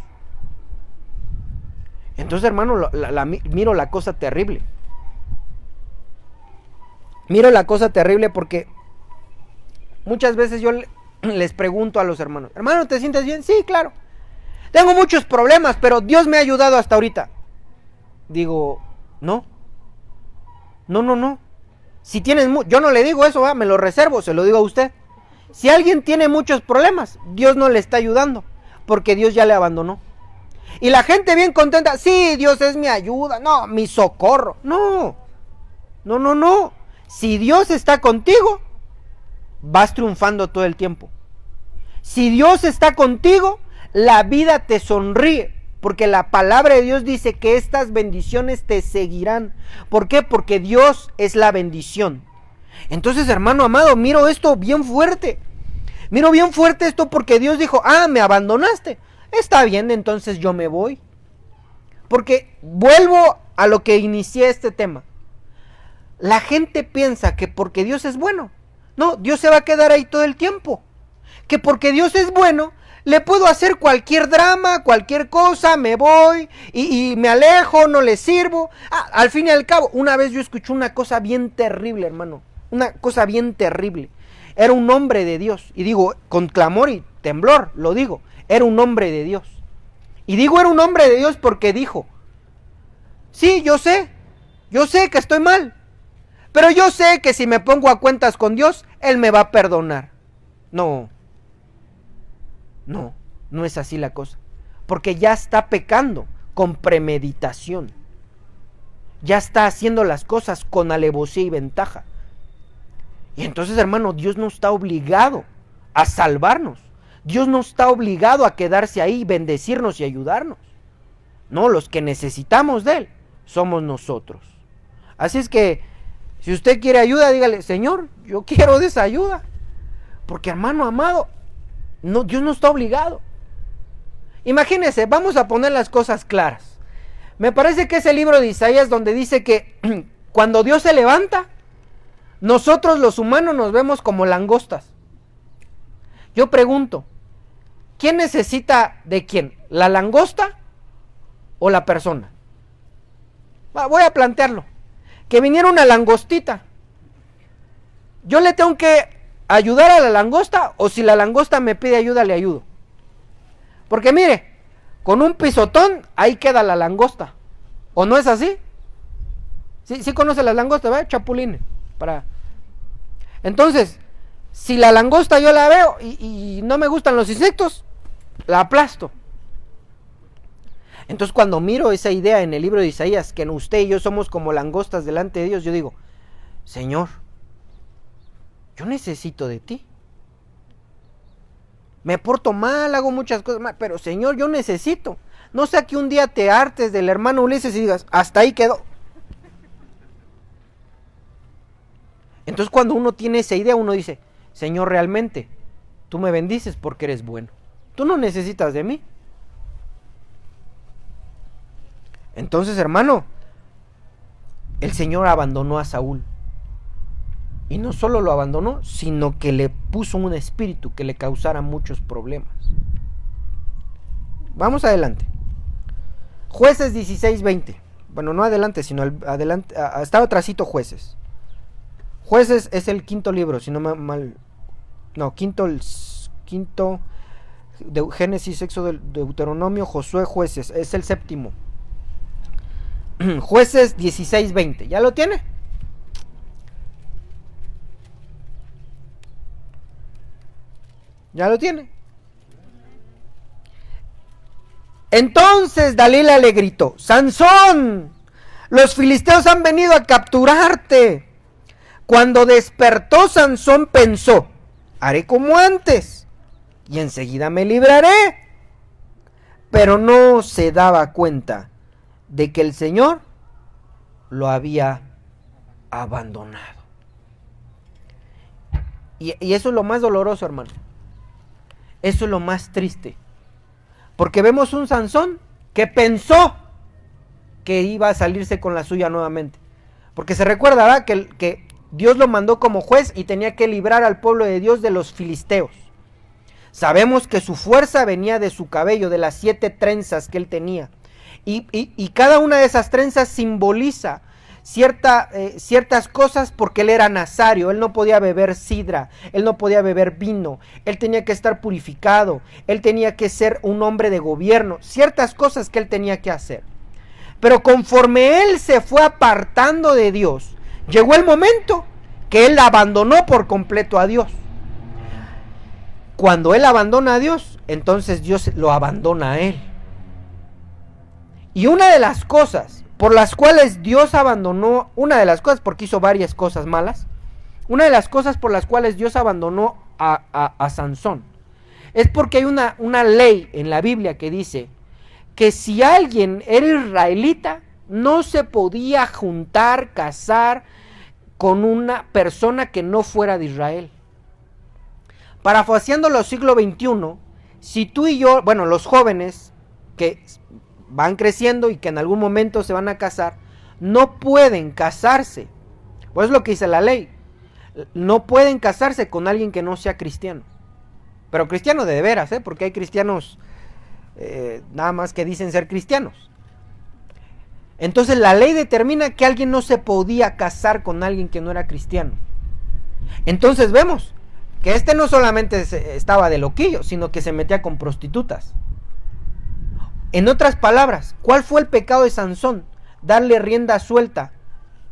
[SPEAKER 1] Entonces, hermano, miro la cosa terrible. Miro la cosa terrible porque muchas veces yo les pregunto a los hermanos: hermano, ¿te sientes bien? Sí, claro. Tengo muchos problemas, pero Dios me ha ayudado hasta ahorita. Digo, no. Si tienes yo no le digo eso, me lo reservo, se lo digo a usted. Si alguien tiene muchos problemas, Dios no le está ayudando, porque Dios ya le abandonó. Y la gente bien contenta: sí, Dios es mi ayuda, no, mi socorro. No. Si Dios está contigo, vas triunfando todo el tiempo. Si Dios está contigo, la vida te sonríe, porque la palabra de Dios dice que estas bendiciones te seguirán. ¿Por qué? Porque Dios es la bendición. Entonces, hermano amado, miro esto bien fuerte. Miro bien fuerte esto porque Dios dijo: me abandonaste. Está bien, entonces yo me voy. Porque vuelvo a lo que inicié este tema. La gente piensa que porque Dios es bueno, no, Dios se va a quedar ahí todo el tiempo. Que porque Dios es bueno, le puedo hacer cualquier drama, cualquier cosa, me voy y me alejo, no le sirvo. Al fin y al cabo, una vez yo escuché una cosa bien terrible, hermano. Una cosa bien terrible. Era un hombre de Dios. Y digo, con clamor y temblor, lo digo. Era un hombre de Dios. Y digo era un hombre de Dios porque dijo: sí, yo sé que estoy mal, pero yo sé que si me pongo a cuentas con Dios, Él me va a perdonar. No es así la cosa. Porque ya está pecando con premeditación. Ya está haciendo las cosas con alevosía y ventaja. Y entonces, hermano, Dios no está obligado a salvarnos. Dios no está obligado a quedarse ahí, bendecirnos y ayudarnos. No, los que necesitamos de Él somos nosotros. Así es que, si usted quiere ayuda, dígale: Señor, yo quiero de esa ayuda. Porque, hermano amado, Dios no está obligado. Imagínese, vamos a poner las cosas claras. Me parece que es el libro de Isaías donde dice que cuando Dios se levanta, nosotros los humanos nos vemos como langostas. Yo pregunto, ¿quién necesita de quién? ¿La langosta o la persona? Voy a plantearlo. Que viniera una langostita, ¿yo le tengo que ayudar a la langosta, o si la langosta me pide ayuda, le ayudo? Porque mire, con un pisotón ahí queda la langosta. ¿O no es así? Sí conoce las langostas, ¿verdad? Chapulines. Entonces, si la langosta yo la veo y no me gustan los insectos, la aplasto. Entonces cuando miro esa idea en el libro de Isaías, que usted y yo somos como langostas delante de Dios, yo digo, Señor, yo necesito de ti. Me porto mal, hago muchas cosas mal, pero Señor, yo necesito. No sea que un día te hartes del hermano Ulises y digas, hasta ahí quedó. Entonces cuando uno tiene esa idea, uno dice, Señor, realmente, tú me bendices porque eres bueno. Tú no necesitas de mí. Entonces, hermano, el Señor abandonó a Saúl. Y no solo lo abandonó, sino que le puso un espíritu que le causara muchos problemas. Vamos adelante. Jueces 16:20. Bueno, no adelante, sino adelante. Está atrasito Jueces. Jueces es el quinto libro, si no mal. No, quinto de Génesis, Éxodo, Deuteronomio, Josué, Jueces. Es el séptimo. Jueces 16:20. ¿Ya lo tiene? ¿Ya lo tiene? Entonces Dalila le gritó, Sansón, los filisteos han venido a capturarte. Cuando despertó Sansón pensó, haré como antes y enseguida me libraré. Pero no se daba cuenta de que el Señor lo había abandonado. Y eso es lo más doloroso, hermano. Eso es lo más triste. Porque vemos un Sansón que pensó que iba a salirse con la suya nuevamente. Porque se recuerda, ¿verdad? Que Dios lo mandó como juez y tenía que librar al pueblo de Dios de los filisteos. Sabemos que su fuerza venía de su cabello, de las 7 trenzas que él tenía. Y cada una de esas trenzas simboliza ciertas cosas, porque él era nazario, él no podía beber sidra, él no podía beber vino, él tenía que estar purificado, él tenía que ser un hombre de gobierno, ciertas cosas que él tenía que hacer. Pero conforme él se fue apartando de Dios, llegó el momento que él abandonó por completo a Dios. Cuando él abandona a Dios, entonces Dios lo abandona a él. Y una de las cosas por las cuales Dios abandonó, porque hizo varias cosas malas, una de las cosas por las cuales Dios abandonó a Sansón, es porque hay una ley en la Biblia que dice que si alguien era israelita, no se podía juntar, casar con una persona que no fuera de Israel. Parafraseándolo al siglo XXI, si tú y yo, bueno, los jóvenes que van creciendo y que en algún momento se van a casar, no pueden casarse, pues es lo que dice la ley, no pueden casarse con alguien que no sea cristiano, pero cristiano de veras, porque hay cristianos nada más que dicen ser cristianos. Entonces la ley determina que alguien no se podía casar con alguien que no era cristiano. Entonces vemos que no solamente estaba de loquillo, sino que se metía con prostitutas. En otras palabras, ¿cuál fue el pecado de Sansón? Darle rienda suelta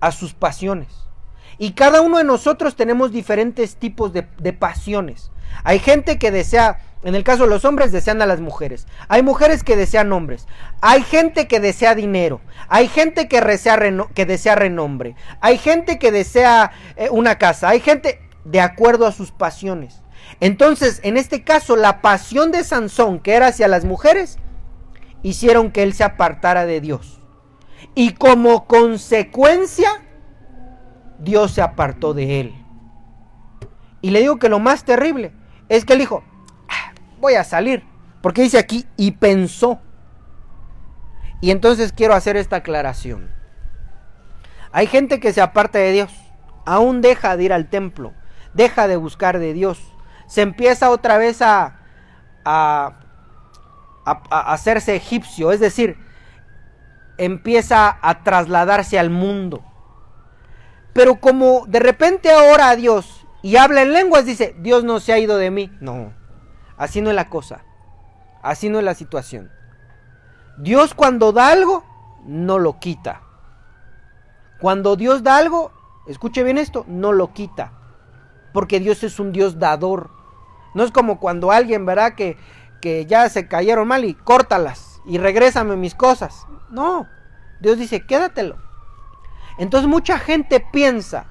[SPEAKER 1] a sus pasiones. Y cada uno de nosotros tenemos diferentes tipos de pasiones. Hay gente que desea, en el caso de los hombres, desean a las mujeres. Hay mujeres que desean hombres. Hay gente que desea dinero. Hay gente que desea renombre. Hay gente que desea una casa. Hay gente de acuerdo a sus pasiones. Entonces, en este caso, la pasión de Sansón, que era hacia las mujeres, hicieron que él se apartara de Dios. Y como consecuencia, Dios se apartó de él. Y le digo que lo más terrible es que él dijo, voy a salir. Porque dice aquí, y pensó. Y entonces quiero hacer esta aclaración. Hay gente que se aparta de Dios, aún deja de ir al templo, deja de buscar de Dios, se empieza otra vez a hacerse egipcio, es decir, empieza a trasladarse al mundo. Pero como de repente ora a Dios y habla en lenguas, dice, Dios no se ha ido de mí. No, así no es la cosa, así no es la situación. Dios cuando da algo, no lo quita. Cuando Dios da algo, escuche bien esto, no lo quita. porque Dios es un Dios dador. No es como cuando alguien, ¿verdad? Que ya se cayeron mal y córtalas y regrésame mis cosas. No, Dios dice, quédatelo. Entonces mucha gente piensa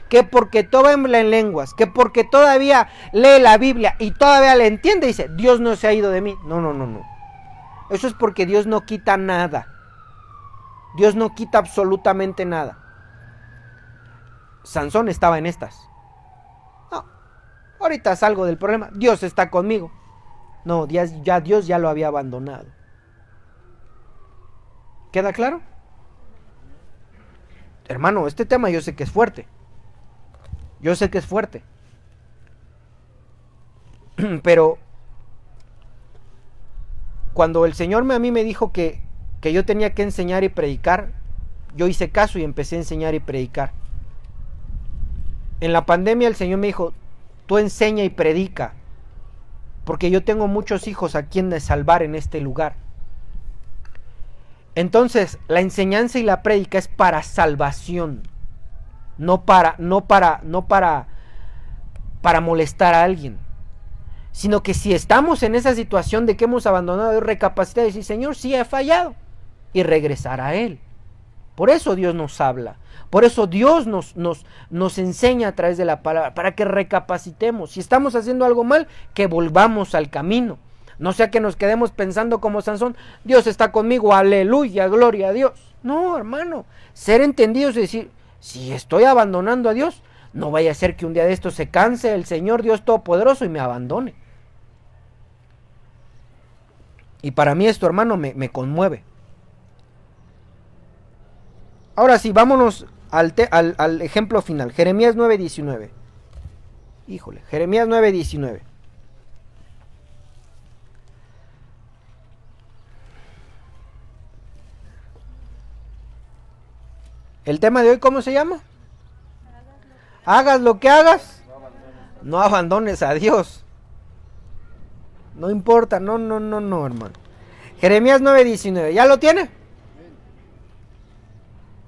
[SPEAKER 1] que porque todo habla en lenguas, que porque todavía lee la Biblia y todavía le entiende, dice, Dios no se ha ido de mí. No, no, no, no. Eso es porque Dios no quita nada. Dios no quita absolutamente nada. Sansón estaba en estas. No, ahorita salgo del problema. Dios está conmigo. No, ya Dios ya lo había abandonado. ¿Queda claro? Hermano, este tema yo sé que es fuerte. Yo sé que es fuerte. Pero cuando el Señor a mí me dijo que yo tenía que enseñar y predicar, yo hice caso y empecé a enseñar y predicar. En la pandemia el Señor me dijo, tú enseña y predica, porque yo tengo muchos hijos a quien de salvar en este lugar. Entonces, la enseñanza y la prédica es para salvación, no para molestar a alguien, sino que si estamos en esa situación de que hemos abandonado, recapacitar y decir, Señor, sí he fallado, y regresar a Él. Por eso Dios nos habla, por eso Dios nos enseña a través de la palabra, para que recapacitemos. Si estamos haciendo algo mal, que volvamos al camino. No sea que nos quedemos pensando como Sansón, Dios está conmigo, aleluya, gloria a Dios. No, hermano, ser entendidos y decir, si estoy abandonando a Dios, no vaya a ser que un día de esto se canse el Señor Dios Todopoderoso y me abandone. Y para mí esto, hermano, me conmueve. Ahora sí, vámonos al ejemplo final. Jeremías 9:19. Híjole, Jeremías 9:19. El tema de hoy, ¿cómo se llama? Hagas lo que hagas, no abandones a Dios. No importa, no, hermano. Jeremías 9:19, ¿ya lo tiene?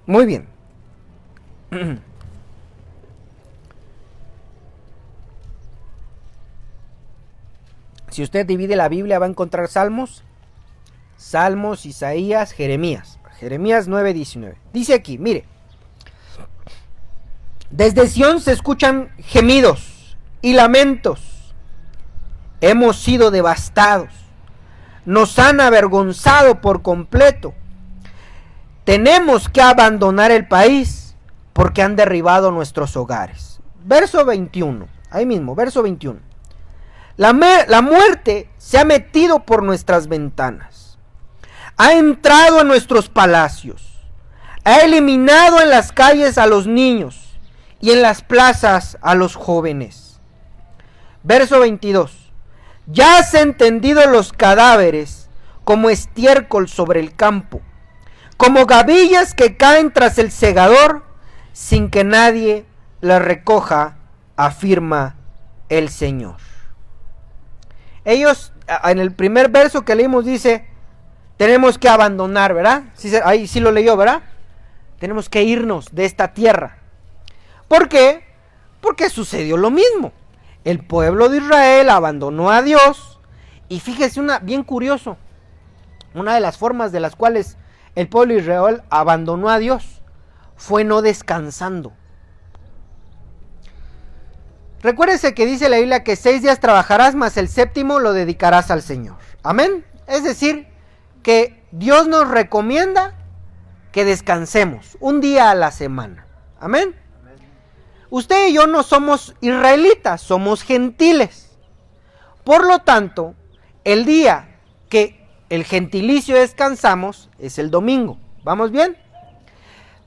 [SPEAKER 1] Muy bien. Si usted divide la Biblia va a encontrar Salmos, Isaías, Jeremías. Jeremías 9:19. Dice aquí, mire. Desde Sión se escuchan gemidos y lamentos. Hemos sido devastados. Nos han avergonzado por completo. Tenemos que abandonar el país porque han derribado nuestros hogares. Verso 21. Ahí mismo, verso 21. La muerte se ha metido por nuestras ventanas. Ha entrado a nuestros palacios. Ha eliminado en las calles a los niños y en las plazas a los jóvenes. Verso 22. Yacen tendidos los cadáveres como estiércol sobre el campo, como gavillas que caen tras el segador sin que nadie las recoja, afirma el Señor. Ellos, en el primer verso que leímos dice, tenemos que abandonar, ¿verdad? Ahí sí lo leyó, ¿verdad? Tenemos que irnos de esta tierra. ¿Por qué? Porque sucedió lo mismo. El pueblo de Israel abandonó a Dios. Y fíjese, bien curioso, una de las formas de las cuales el pueblo de Israel abandonó a Dios fue no descansando. Recuérdese que dice la Biblia que 6 días trabajarás, mas el séptimo lo dedicarás al Señor. Amén. Es decir, que Dios nos recomienda que descansemos un día a la semana. Amén. Usted y yo no somos israelitas, somos gentiles. Por lo tanto, el día que el gentilicio descansamos es el domingo. ¿Vamos bien?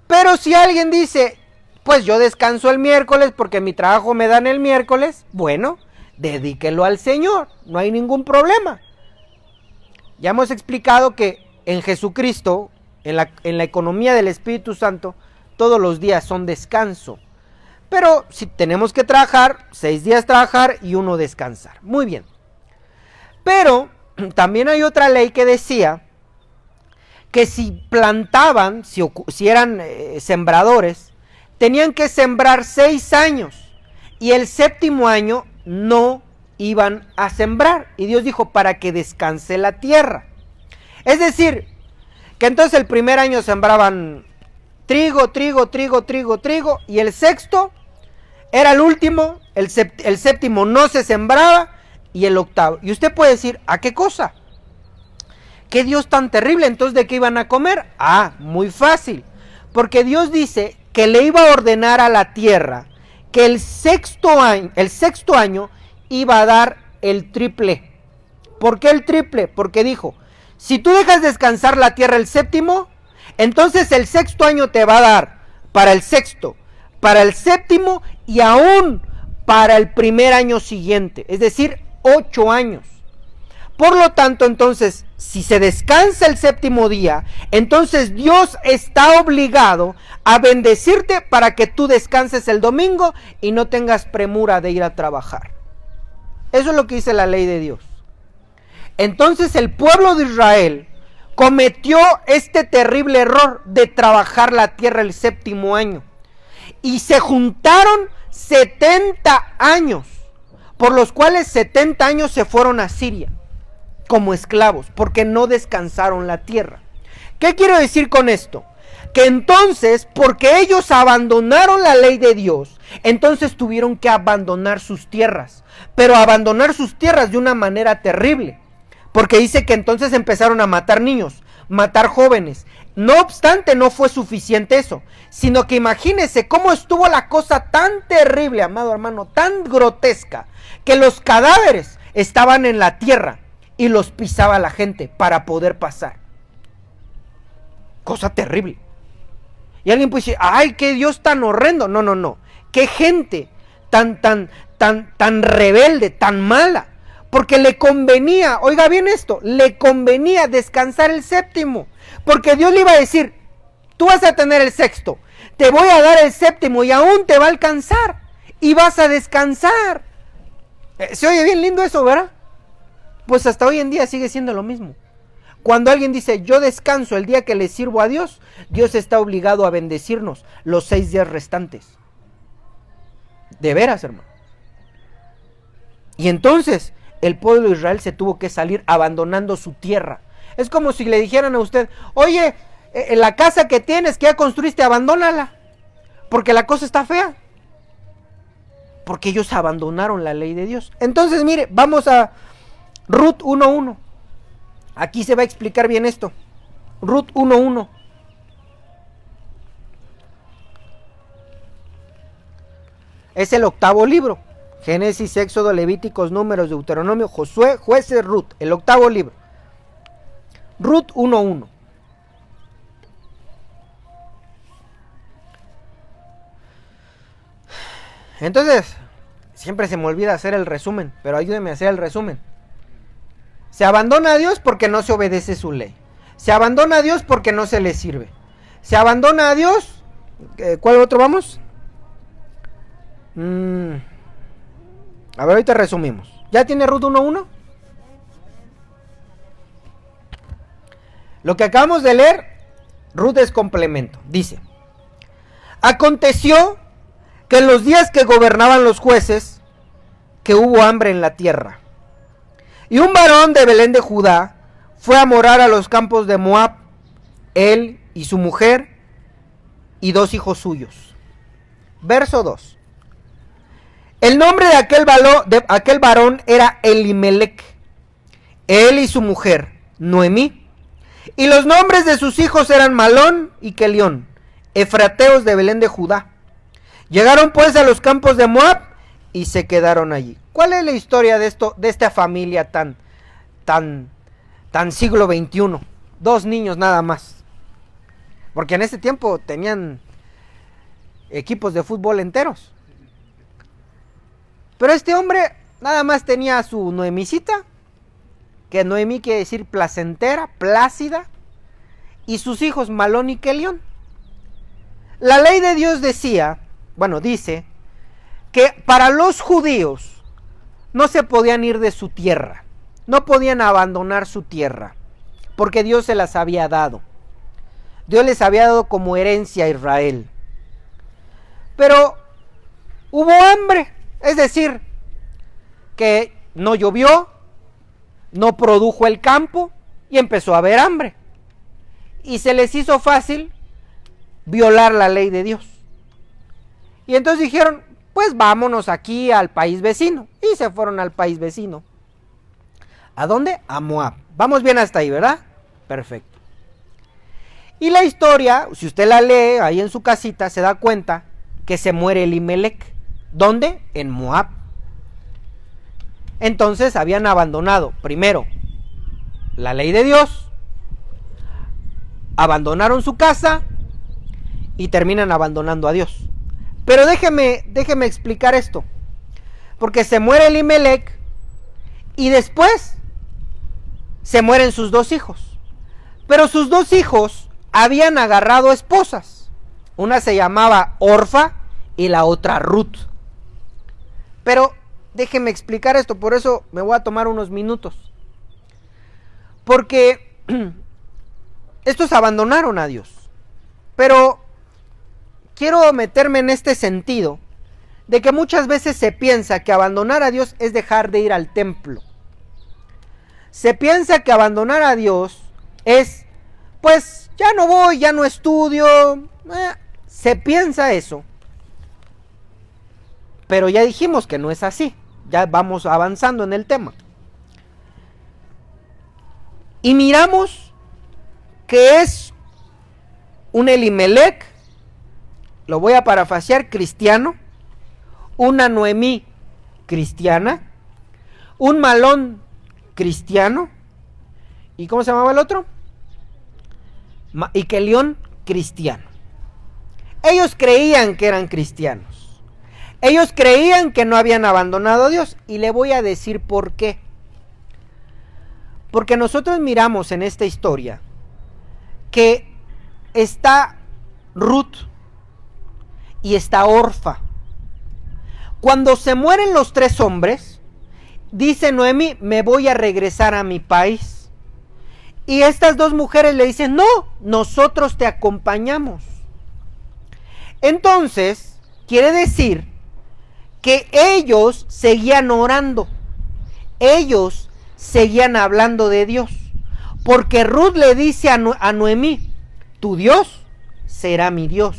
[SPEAKER 1] Pero si alguien dice, pues yo descanso el miércoles porque mi trabajo me dan el miércoles, bueno, dedíquelo al Señor, no hay ningún problema. Ya hemos explicado que en Jesucristo, en la economía del Espíritu Santo, todos los días son descanso. Pero si tenemos que trabajar, 6 días trabajar y 1 descansar. Muy bien. Pero también hay otra ley que decía que si plantaban, si eran sembradores, tenían que sembrar 6 años y el séptimo año no iban a sembrar. Y Dios dijo, para que descanse la tierra. Es decir, que entonces el primer año sembraban trigo, y el sexto era el último, el séptimo no se sembraba, y el octavo. Y usted puede decir, ¿a qué cosa? ¿Qué Dios tan terrible? Entonces, ¿de qué iban a comer? Ah, muy fácil. Porque Dios dice que le iba a ordenar a la tierra que el sexto año iba a dar el triple. ¿Por qué el triple? Porque dijo, si tú dejas descansar la tierra el séptimo, entonces el sexto año te va a dar para el sexto, para el séptimo y aún para el primer año siguiente. Es decir, 8 años. Por lo tanto, entonces, si se descansa el séptimo día, entonces Dios está obligado a bendecirte para que tú descanses el domingo y no tengas premura de ir a trabajar. Eso es lo que dice la ley de Dios. Entonces el pueblo de Israel cometió este terrible error de trabajar la tierra el séptimo año. Y se juntaron 70 años, por los cuales 70 años se fueron a Siria como esclavos, porque no descansaron la tierra. ¿Qué quiero decir con esto? Que entonces, porque ellos abandonaron la ley de Dios, entonces tuvieron que abandonar sus tierras, pero abandonar sus tierras de una manera terrible, porque dice que entonces empezaron a matar niños, matar jóvenes. No obstante, no fue suficiente eso, sino que imagínense cómo estuvo la cosa tan terrible, amado hermano, tan grotesca, que los cadáveres estaban en la tierra y los pisaba la gente para poder pasar. Cosa terrible. Y alguien puede decir, ay, qué Dios tan horrendo. No, no, no. Qué gente tan rebelde, tan mala. Porque le convenía, oiga bien esto, le convenía descansar el séptimo. Porque Dios le iba a decir, tú vas a tener el sexto, te voy a dar el séptimo y aún te va a alcanzar. Y vas a descansar. Se oye bien lindo eso, ¿verdad? Pues hasta hoy en día sigue siendo lo mismo. Cuando alguien dice, yo descanso el día que le sirvo a Dios, Dios está obligado a bendecirnos los 6 días restantes. De veras, hermano. Y entonces, el pueblo de Israel se tuvo que salir abandonando su tierra. Es como si le dijeran a usted, oye, la casa que tienes, que ya construiste, abandónala, porque la cosa está fea. Porque ellos abandonaron la ley de Dios. Entonces, mire, vamos a Ruth 1:1. Aquí se va a explicar bien esto. Ruth 1:1. Es el octavo libro. Génesis, Éxodo, Levíticos, Números, Deuteronomio, Josué, Jueces, Ruth. El octavo libro. Ruth 1:1. Entonces, siempre se me olvida hacer el resumen, pero ayúdeme a hacer el resumen. Se abandona a Dios porque no se obedece su ley. Se abandona a Dios porque no se le sirve. Se abandona a Dios. ¿Cuál otro vamos? A ver, ahorita resumimos. ¿Ya tiene Ruth 1:1? Lo que acabamos de leer, Ruth es complemento. Dice, aconteció que en los días que gobernaban los jueces, que hubo hambre en la tierra. Y un varón de Belén de Judá fue a morar a los campos de Moab, él y su mujer y 2 hijos suyos. Verso 2. El nombre de aquel varón era Elimelech, él y su mujer, Noemí. Y los nombres de sus hijos eran Malón y Kelión, efrateos de Belén de Judá. Llegaron pues a los campos de Moab y se quedaron allí. ¿Cuál es la historia de esto, de esta familia tan siglo XXI? 2 niños nada más. Porque en ese tiempo tenían equipos de fútbol enteros. Pero este hombre nada más tenía a su Noemicita, que Noemí quiere decir placentera, plácida, y sus hijos Malón y Kelión. La ley de Dios dice que para los judíos no se podían ir de su tierra, no podían abandonar su tierra, porque Dios se las había dado. Dios les había dado como herencia a Israel. Pero hubo hambre Es decir, que no llovió, no produjo el campo y empezó a haber hambre. Y se les hizo fácil violar la ley de Dios. Y entonces dijeron, pues vámonos aquí al país vecino. Y se fueron al país vecino. ¿A dónde? A Moab. Vamos bien hasta ahí, ¿verdad? Perfecto. Y la historia, si usted la lee ahí en su casita, se da cuenta que se muere Elimelec. ¿Dónde? En Moab. Entonces habían abandonado, primero, la ley de Dios, abandonaron su casa y terminan abandonando a Dios. Pero déjeme explicar esto. Porque se muere Elimelec y después se mueren sus dos hijos. Pero sus dos hijos habían agarrado esposas. Una se llamaba Orfa y la otra Ruth. Pero déjeme explicar esto, por eso me voy a tomar unos minutos. Porque estos abandonaron a Dios. Pero quiero meterme en este sentido de que muchas veces se piensa que abandonar a Dios es dejar de ir al templo. Se piensa que abandonar a Dios es, pues ya no voy, ya no estudio. Se piensa eso. Pero ya dijimos que no es así. Ya vamos avanzando en el tema. Y miramos que es un Elimelec, lo voy a parafrasear, cristiano, una Noemí cristiana, un Malón cristiano, ¿y cómo se llamaba el otro? Y Kelión cristiano. Ellos creían que eran cristianos. Ellos creían que no habían abandonado a Dios. Y le voy a decir por qué. Porque nosotros miramos en esta historia que está Ruth y está Orfa. Cuando se mueren los tres hombres, dice Noemí, me voy a regresar a mi país. Y estas dos mujeres le dicen, no, nosotros te acompañamos. Entonces, quiere decir que ellos seguían orando. Ellos seguían hablando de Dios. Porque Ruth le dice a Noemí, tu Dios será mi Dios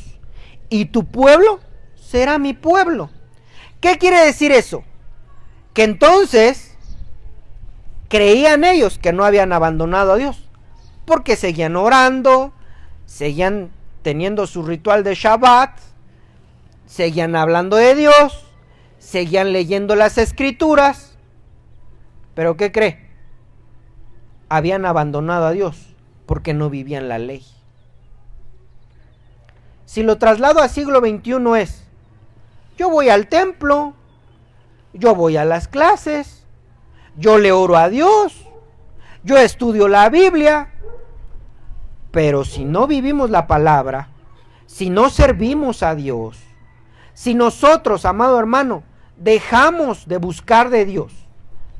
[SPEAKER 1] y tu pueblo será mi pueblo. ¿Qué quiere decir eso? Que entonces creían ellos que no habían abandonado a Dios, porque seguían orando, seguían teniendo su ritual de Shabbat, seguían hablando de Dios, seguían leyendo las escrituras. ¿Pero qué cree? Habían abandonado a Dios porque no vivían la ley. Si lo traslado al siglo XXI es, yo voy al templo, yo voy a las clases, yo le oro a Dios, yo estudio la Biblia, pero si no vivimos la palabra, si no servimos a Dios, si nosotros, amado hermano, dejamos de buscar de Dios,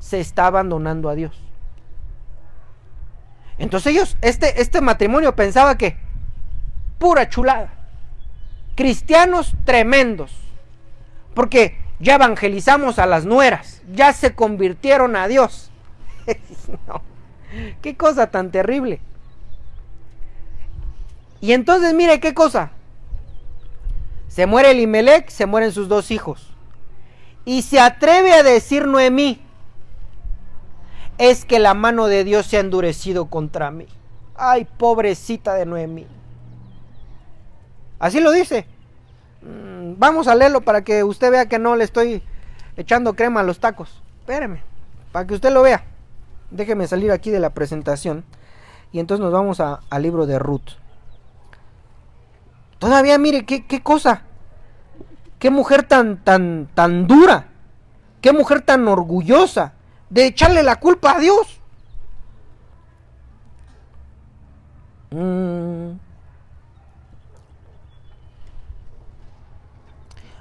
[SPEAKER 1] se está abandonando a Dios. Entonces ellos, este matrimonio pensaba que pura chulada, cristianos tremendos, porque ya evangelizamos a las nueras, ya se convirtieron a Dios. No, qué cosa tan terrible. Y entonces mire qué cosa, se muere Elimelec, se mueren sus dos hijos, y se atreve a decir Noemí, es que la mano de Dios se ha endurecido contra mí. Ay, pobrecita de Noemí. Así lo dice. Vamos a leerlo para que usted vea que no le estoy echando crema a los tacos. Espéreme, para que usted lo vea. Déjeme salir aquí de la presentación. Y entonces nos vamos al libro de Ruth. Todavía mire qué cosa. Qué mujer tan dura. Qué mujer tan orgullosa de echarle la culpa a Dios.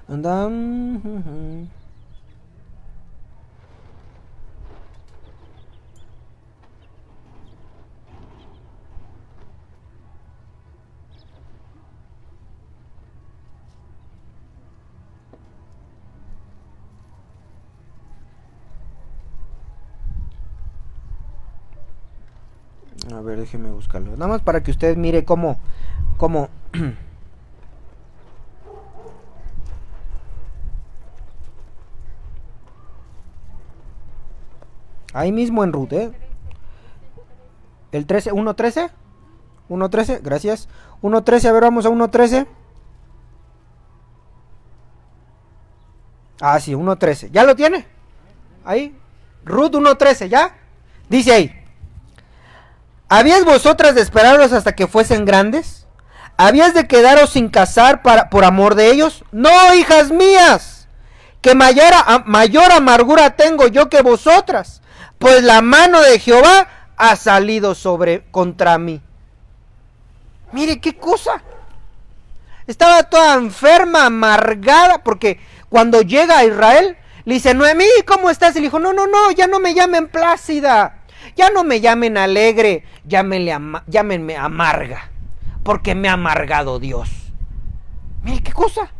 [SPEAKER 1] Anda. A ver, déjeme buscarlo. Nada más para que usted mire cómo ahí mismo en Ruth, El 13, 1.13. 1.13, gracias. 1.13, a ver, vamos a 1.13. Ah, sí, 1.13. ¿Ya lo tiene? Ahí. Ruth 1.13, ¿ya? Dice ahí. ¿Habíais vosotras de esperarlos hasta que fuesen grandes? ¿Habíais de quedaros sin casar por amor de ellos? No, hijas mías, que mayor amargura tengo yo que vosotras, pues la mano de Jehová ha salido contra mí. Mire qué cosa. Estaba toda enferma, amargada, porque cuando llega a Israel, le dice, Noemí, ¿cómo estás? Y le dijo, no, ya no me llamen plácida, ya no me llamen alegre, llámenme amarga, porque me ha amargado Dios. Mire qué cosa.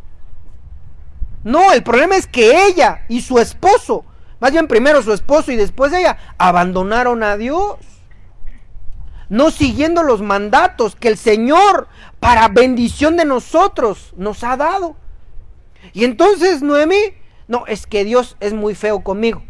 [SPEAKER 1] No, el problema es que ella y su esposo, más bien primero su esposo y después ella, abandonaron a Dios, no siguiendo los mandatos que el Señor, para bendición de nosotros, nos ha dado. Y entonces Noemí, no, es que Dios es muy feo conmigo.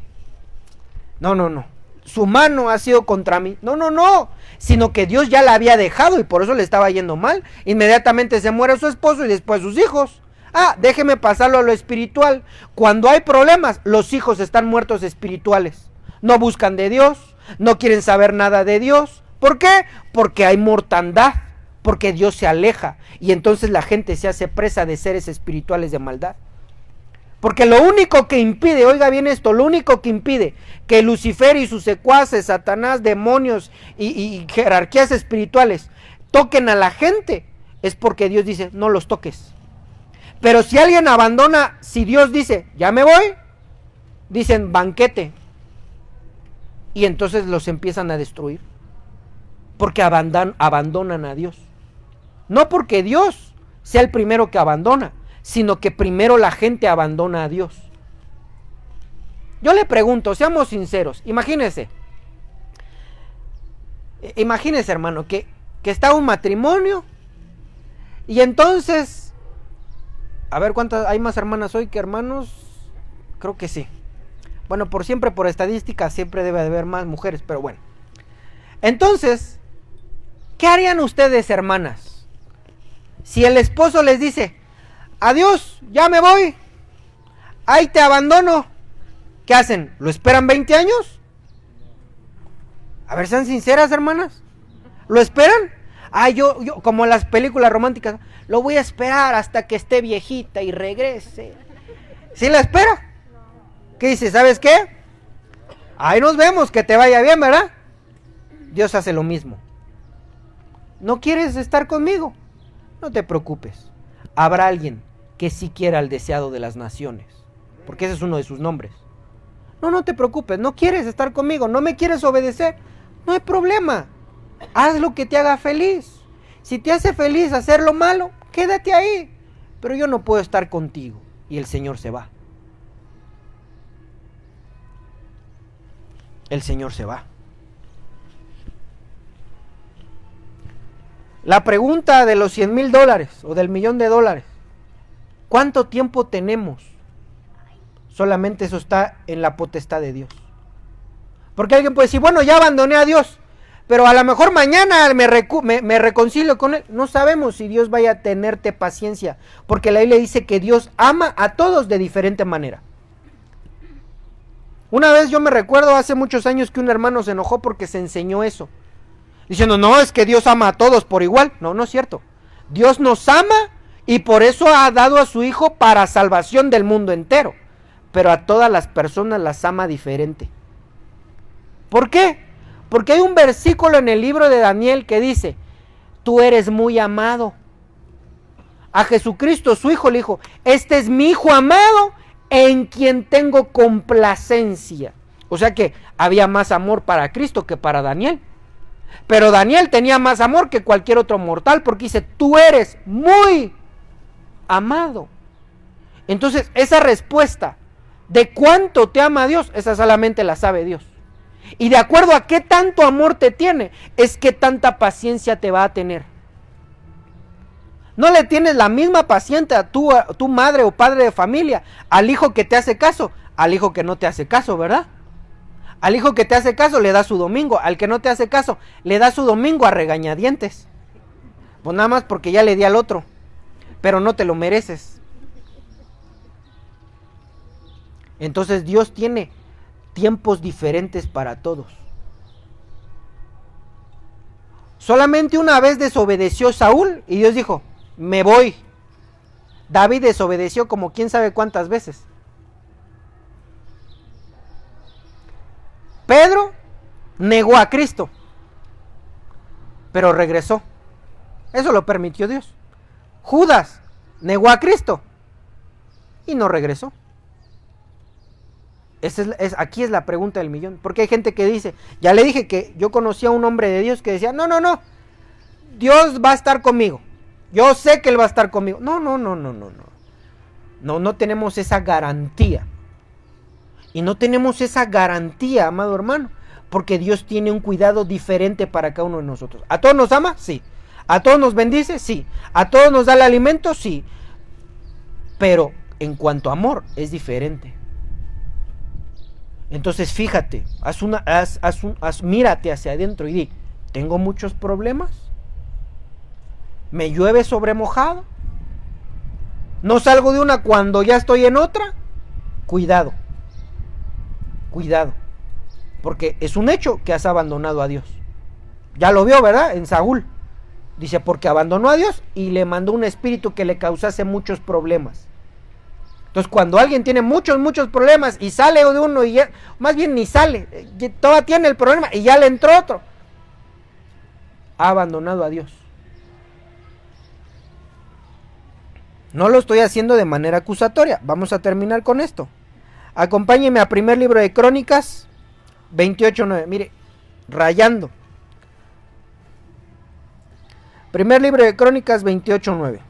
[SPEAKER 1] No. Su mano ha sido contra mí. No. Sino que Dios ya la había dejado y por eso le estaba yendo mal. Inmediatamente se muere su esposo y después sus hijos. Ah, déjeme pasarlo a lo espiritual. Cuando hay problemas, los hijos están muertos espirituales. No buscan de Dios, no quieren saber nada de Dios. ¿Por qué? Porque hay mortandad, porque Dios se aleja y entonces la gente se hace presa de seres espirituales de maldad. Porque lo único que impide, oiga bien esto, lo único que impide que Lucifer y sus secuaces, Satanás, demonios y jerarquías espirituales toquen a la gente, es porque Dios dice, no los toques. Pero si alguien abandona, si Dios dice, ya me voy, dicen banquete. Y entonces los empiezan a destruir. Porque abandonan a Dios. No porque Dios sea el primero que abandona, sino que primero la gente abandona a Dios. Yo le pregunto, seamos sinceros, imagínese hermano, que está un matrimonio y entonces, a ver cuántas, ¿hay más hermanas hoy que hermanos? Creo que sí. Bueno, por estadística, siempre debe de haber más mujeres, pero bueno. Entonces, ¿qué harían ustedes, hermanas? Si el esposo les dice, adiós, ya me voy, ahí te abandono, ¿qué hacen? ¿Lo esperan 20 años? A ver, sean sinceras, hermanas. ¿Lo esperan? Yo, como en las películas románticas, lo voy a esperar hasta que esté viejita y regrese. ¿Sí la espera? ¿Qué dice? ¿Sabes qué? Ahí nos vemos, que te vaya bien, ¿verdad? Dios hace lo mismo. ¿No quieres estar conmigo? No te preocupes. Habrá alguien que sí quiera al deseado de las naciones, porque ese es uno de sus nombres. No te preocupes, no quieres estar conmigo, no me quieres obedecer, no hay problema. Haz lo que te haga feliz. Si te hace feliz hacer lo malo, quédate ahí. Pero yo no puedo estar contigo. Y el Señor se va. El Señor se va. La pregunta de los $100,000 o del $1,000,000, ¿cuánto tiempo tenemos? Solamente eso está en la potestad de Dios. Porque alguien puede decir, bueno, ya abandoné a Dios, pero a lo mejor mañana me reconcilio con Él. No sabemos si Dios vaya a tenerte paciencia, porque la Biblia dice que Dios ama a todos de diferente manera. Una vez yo me recuerdo hace muchos años que un hermano se enojó porque se enseñó eso, diciendo, no, es que Dios ama a todos por igual. No es cierto. Dios nos ama y por eso ha dado a su Hijo para salvación del mundo entero. Pero a todas las personas las ama diferente. ¿Por qué? Porque hay un versículo en el libro de Daniel que dice, tú eres muy amado. A Jesucristo, su Hijo, le dijo, este es mi Hijo amado en quien tengo complacencia. O sea que había más amor para Cristo que para Daniel. Pero Daniel tenía más amor que cualquier otro mortal, porque dice, tú eres muy amado. Entonces, esa respuesta de cuánto te ama Dios, esa solamente la sabe Dios. Y de acuerdo a qué tanto amor te tiene, es que tanta paciencia te va a tener. No le tienes la misma paciencia a tu madre o padre de familia, al hijo que te hace caso, al hijo que no te hace caso, ¿verdad? Al hijo que te hace caso le da su domingo, al que no te hace caso le da su domingo a regañadientes. Pues nada más porque ya le di al otro, pero no te lo mereces. Entonces Dios tiene tiempos diferentes para todos. Solamente una vez desobedeció Saúl y Dios dijo, me voy. David desobedeció como quién sabe cuántas veces. Pedro negó a Cristo, pero regresó. Eso lo permitió Dios. Judas negó a Cristo y no regresó. Aquí es la pregunta del millón. Porque hay gente que dice, ya le dije que yo conocí a un hombre de Dios que decía, no, Dios va a estar conmigo. Yo sé que Él va a estar conmigo. No tenemos esa garantía. Y no tenemos esa garantía, amado hermano, porque Dios tiene un cuidado diferente para cada uno de nosotros. ¿A todos nos ama? Sí. ¿A todos nos bendice? Sí. ¿A todos nos da el alimento? Sí. Pero en cuanto a amor, es diferente. Entonces fíjate, mírate hacia adentro y di, ¿tengo muchos problemas? ¿Me llueve sobre mojado? ¿No salgo de una cuando ya estoy en otra? Cuidado, porque es un hecho que has abandonado a Dios. Ya lo vio, ¿verdad? En Saúl. Dice, porque abandonó a Dios y le mandó un espíritu que le causase muchos problemas. Entonces cuando alguien tiene muchos problemas y sale de uno y ya, más bien ni sale, todavía tiene el problema y ya le entró otro, ha abandonado a Dios. No lo estoy haciendo de manera acusatoria. Vamos a terminar con esto. Acompáñeme a primer libro de Crónicas 28:9. Mire, rayando. Primer libro de Crónicas 28:9.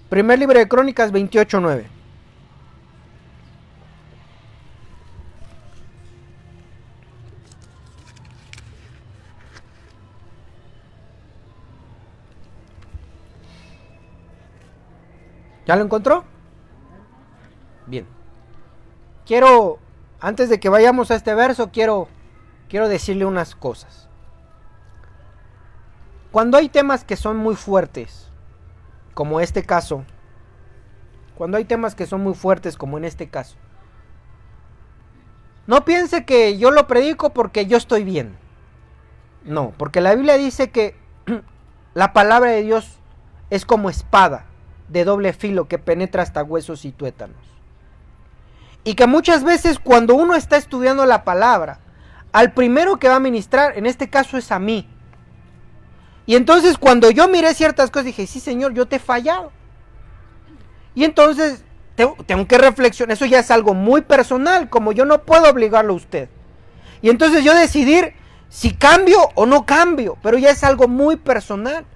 [SPEAKER 1] Primer libro de Crónicas 28:9. ¿Ya lo encontró? Bien. Antes de que vayamos a este verso, quiero decirle unas cosas. Cuando hay temas que son muy fuertes, como este caso, cuando hay temas que son muy fuertes como en este caso, no piense que yo lo predico porque yo estoy bien. No, porque la Biblia dice que la palabra de Dios es como espada de doble filo que penetra hasta huesos y tuétanos. Y que muchas veces cuando uno está estudiando la palabra, al primero que va a ministrar, en este caso es a mí. Y entonces cuando yo miré ciertas cosas dije, sí Señor, yo te he fallado. Y entonces tengo que reflexionar, eso ya es algo muy personal, como yo no puedo obligarlo a usted. Y entonces yo decidir si cambio o no cambio, pero ya es algo muy personal.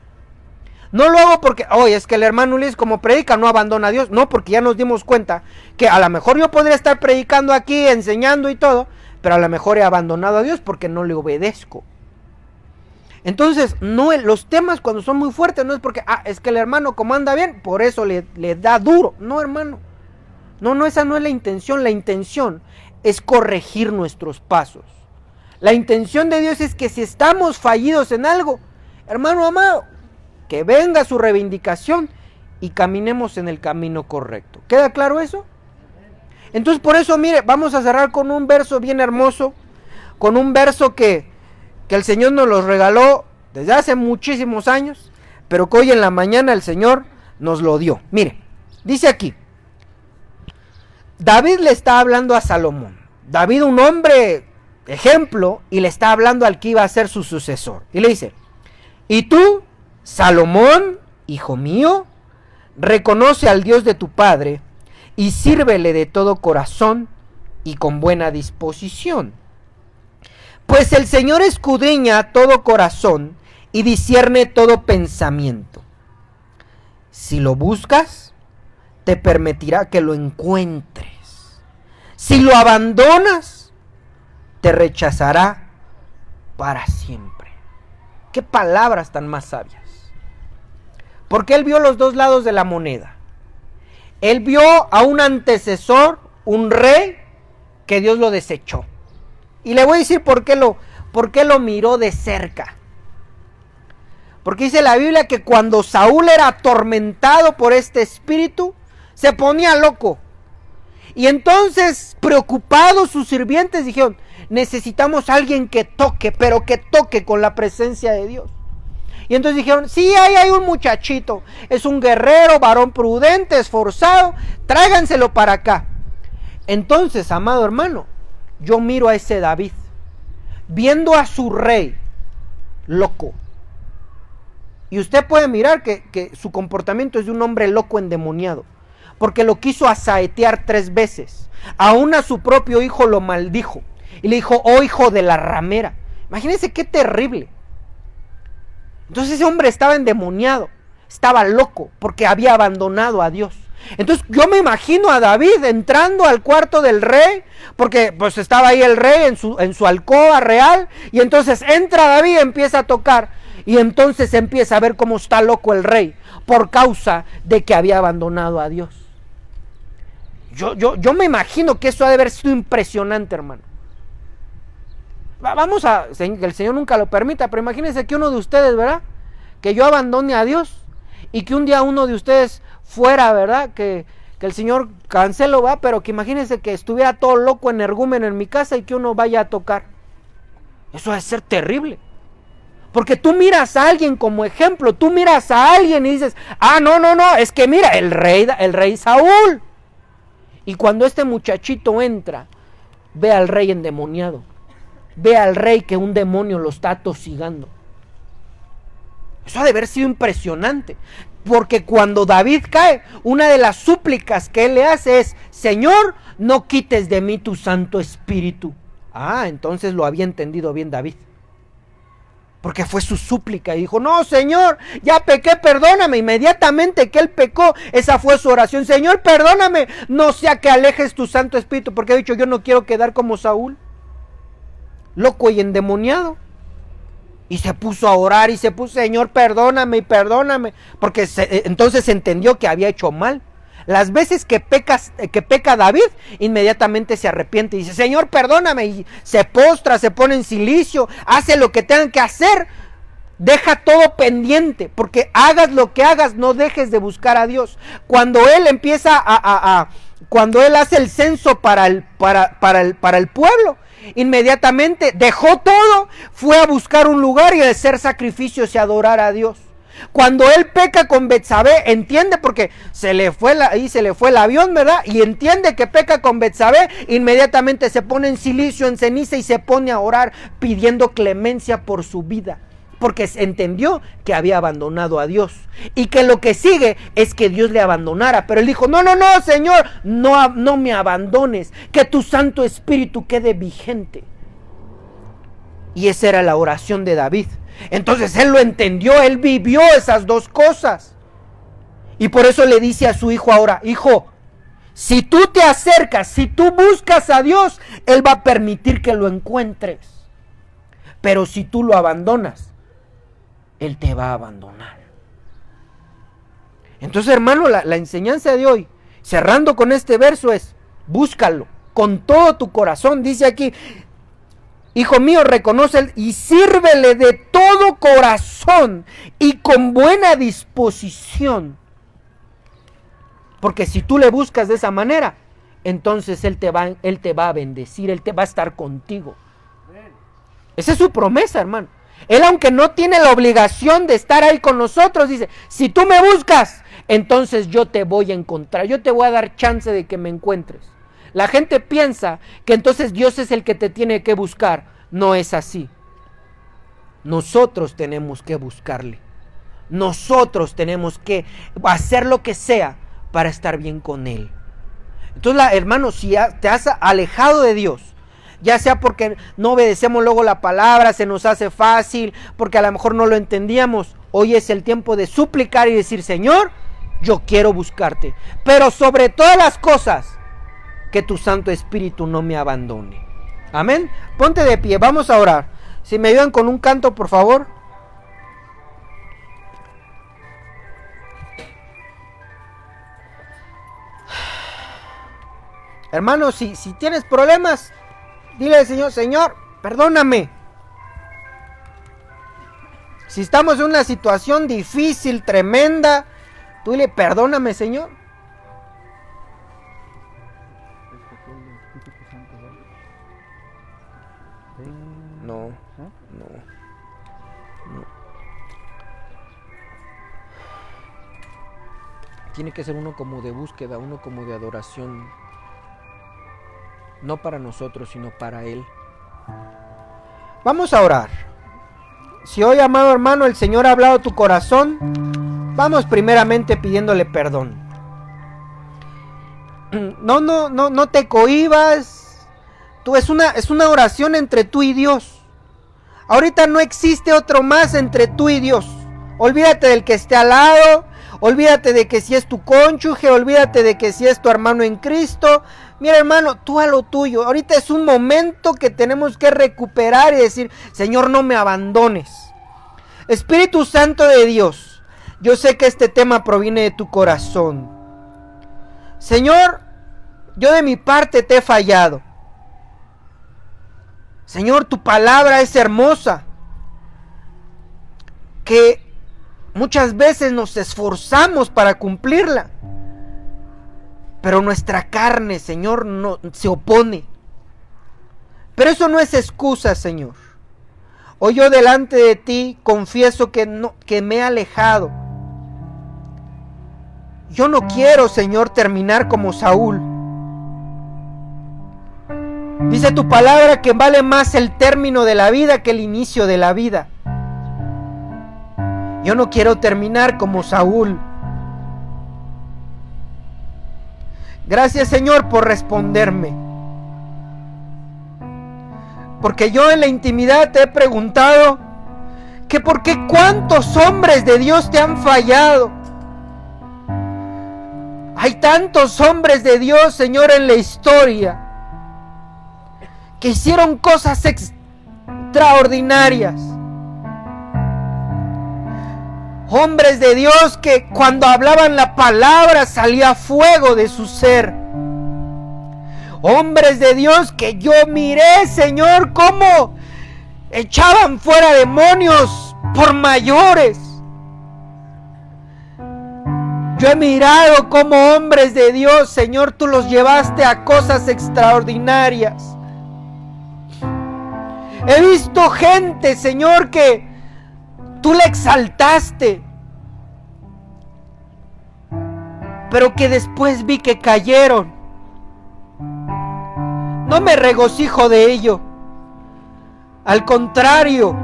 [SPEAKER 1] No lo hago porque, es que el hermano Ulises como predica no abandona a Dios. No, porque ya nos dimos cuenta que a lo mejor yo podría estar predicando aquí, enseñando y todo, pero a lo mejor he abandonado a Dios porque no le obedezco. Entonces, los temas cuando son muy fuertes no es porque, es que el hermano como anda bien, por eso le da duro. No, hermano. No, esa no es la intención. La intención es corregir nuestros pasos. La intención de Dios es que si estamos fallidos en algo, hermano amado, que venga su reivindicación y caminemos en el camino correcto. ¿Queda claro eso? Entonces por eso, mire, vamos a cerrar con un verso bien hermoso, con un verso que el Señor nos lo regaló desde hace muchísimos años, pero que hoy en la mañana el Señor nos lo dio. Mire, dice aquí, David le está hablando a Salomón. David, un hombre ejemplo, y le está hablando al que iba a ser su sucesor. Y le dice, y tú, Salomón, hijo mío, reconoce al Dios de tu padre y sírvele de todo corazón y con buena disposición. Pues el Señor escudriña todo corazón y discierne todo pensamiento. Si lo buscas, te permitirá que lo encuentres. Si lo abandonas, te rechazará para siempre. Qué palabras tan más sabias. Porque él vio los dos lados de la moneda. Él vio a un antecesor, un rey, que Dios lo desechó. Y le voy a decir por qué lo miró de cerca. Porque dice la Biblia que cuando Saúl era atormentado por este espíritu, se ponía loco. Y entonces, preocupados sus sirvientes, dijeron, necesitamos a alguien que toque, pero que toque con la presencia de Dios. Y entonces dijeron, sí, ahí hay un muchachito, es un guerrero, varón prudente, esforzado, tráiganselo para acá. Entonces, amado hermano, yo miro a ese David, viendo a su rey, loco. Y usted puede mirar que su comportamiento es de un hombre loco endemoniado, porque lo quiso asaetear 3 veces. Aún a su propio hijo lo maldijo, y le dijo, oh hijo de la ramera. Imagínense qué terrible. Entonces ese hombre estaba endemoniado, estaba loco, porque había abandonado a Dios. Entonces yo me imagino a David entrando al cuarto del rey, porque pues estaba ahí el rey en su alcoba real, y entonces entra David y empieza a tocar, y entonces empieza a ver cómo está loco el rey, por causa de que había abandonado a Dios. Yo me imagino que eso ha de haber sido impresionante, hermano. Vamos a, que el Señor nunca lo permita, pero imagínense que uno de ustedes, ¿verdad? Que yo abandone a Dios, y que un día uno de ustedes fuera, ¿verdad? Que el Señor canceló, ¿va? Pero que imagínense que estuviera todo loco, energúmeno en mi casa y que uno vaya a tocar. Eso debe ser terrible. Porque tú miras a alguien como ejemplo, tú miras a alguien y dices, ah, no, es que mira, el rey Saúl. Y cuando este muchachito entra, ve al rey endemoniado, ve al rey que un demonio lo está atosigando. Eso ha de haber sido impresionante, porque cuando David cae, una de las súplicas que él le hace es, Señor, no quites de mí tu Santo Espíritu. Ah, entonces lo había entendido bien David, porque fue su súplica y dijo, no, Señor, ya pequé, perdóname. Inmediatamente que él pecó, esa fue su oración, Señor, perdóname, no sea que alejes tu Santo Espíritu, porque ha dicho, yo no quiero quedar como Saúl, loco y endemoniado. Y se puso a orar y se puso, Señor, perdóname y perdóname, porque entonces entendió que había hecho mal. Las veces que peca David, inmediatamente se arrepiente y dice, Señor, perdóname, y se postra, se pone en silicio, hace lo que tengan que hacer, deja todo pendiente, porque hagas lo que hagas, no dejes de buscar a Dios. Cuando él empieza cuando él hace el censo para el pueblo, inmediatamente dejó todo, fue a buscar un lugar y a hacer sacrificios y adorar a Dios. Cuando él peca con Betsabé, entiende, porque se le fue el avión, ¿verdad? Y entiende que peca con Betsabé, inmediatamente se pone en silicio, en ceniza y se pone a orar pidiendo clemencia por su vida, porque entendió que había abandonado a Dios y que lo que sigue es que Dios le abandonara. Pero él dijo, no, Señor, no me abandones, que tu Santo Espíritu quede vigente. Y esa era la oración de David. Entonces él lo entendió, él vivió esas dos cosas. Y por eso le dice a su hijo ahora, hijo, si tú te acercas, si tú buscas a Dios, Él va a permitir que lo encuentres. Pero si tú lo abandonas, Él te va a abandonar. Entonces, hermano, la enseñanza de hoy, cerrando con este verso, es, búscalo con todo tu corazón. Dice aquí, hijo mío, reconoce y sírvele de todo corazón y con buena disposición. Porque si tú le buscas de esa manera, entonces Él te va a bendecir, Él te va a estar contigo. Esa es su promesa, hermano. Él, aunque no tiene la obligación de estar ahí con nosotros, dice, si tú me buscas, entonces yo te voy a encontrar, yo te voy a dar chance de que me encuentres. La gente piensa que entonces Dios es el que te tiene que buscar. No es así. Nosotros tenemos que buscarle. Nosotros tenemos que hacer lo que sea para estar bien con Él. Entonces, hermano, si te has alejado de Dios, ya sea porque no obedecemos luego la palabra, se nos hace fácil, porque a lo mejor no lo entendíamos. Hoy es el tiempo de suplicar y decir: Señor, yo quiero buscarte, pero sobre todas las cosas, que tu Santo Espíritu no me abandone. Amén. Ponte de pie, vamos a orar. Si me ayudan con un canto, por favor. Hermano, si tienes problemas, dile al Señor: Señor, perdóname. Si estamos en una situación difícil, tremenda, tú dile: perdóname, Señor. No. Tiene que ser uno como de búsqueda, uno como de adoración. No para nosotros, sino para Él. Vamos a orar. Si hoy, amado hermano, el Señor ha hablado a tu corazón, vamos primeramente pidiéndole perdón. No te cohibas. Es una oración entre tú y Dios. Ahorita no existe otro más entre tú y Dios. Olvídate del que esté al lado. Olvídate de que si es tu cónyuge. Olvídate de que si es tu hermano en Cristo. Mira, hermano, tú a lo tuyo. Ahorita es un momento que tenemos que recuperar y decir: Señor, no me abandones. Espíritu Santo de Dios, yo sé que este tema proviene de tu corazón. Señor, yo de mi parte te he fallado. Señor, tu palabra es hermosa, que muchas veces nos esforzamos para cumplirla, pero nuestra carne, Señor, no se opone. Pero eso no es excusa, Señor. Hoy yo delante de ti confieso que me he alejado. Yo no quiero, Señor, terminar como Saúl. Dice tu palabra que vale más el término de la vida que el inicio de la vida. Yo no quiero terminar como Saúl. Gracias, Señor, por responderme. Porque yo en la intimidad te he preguntado que por qué cuántos hombres de Dios te han fallado. Hay tantos hombres de Dios, Señor, en la historia, que hicieron cosas extraordinarias. Hombres de Dios que cuando hablaban la palabra salía fuego de su ser. Hombres de Dios que yo miré, Señor, cómo echaban fuera demonios por mayores. Yo he mirado cómo hombres de Dios, Señor, tú los llevaste a cosas extraordinarias. He visto gente, Señor, que tú la exaltaste, pero que después vi que cayeron. No me regocijo de ello. Al contrario,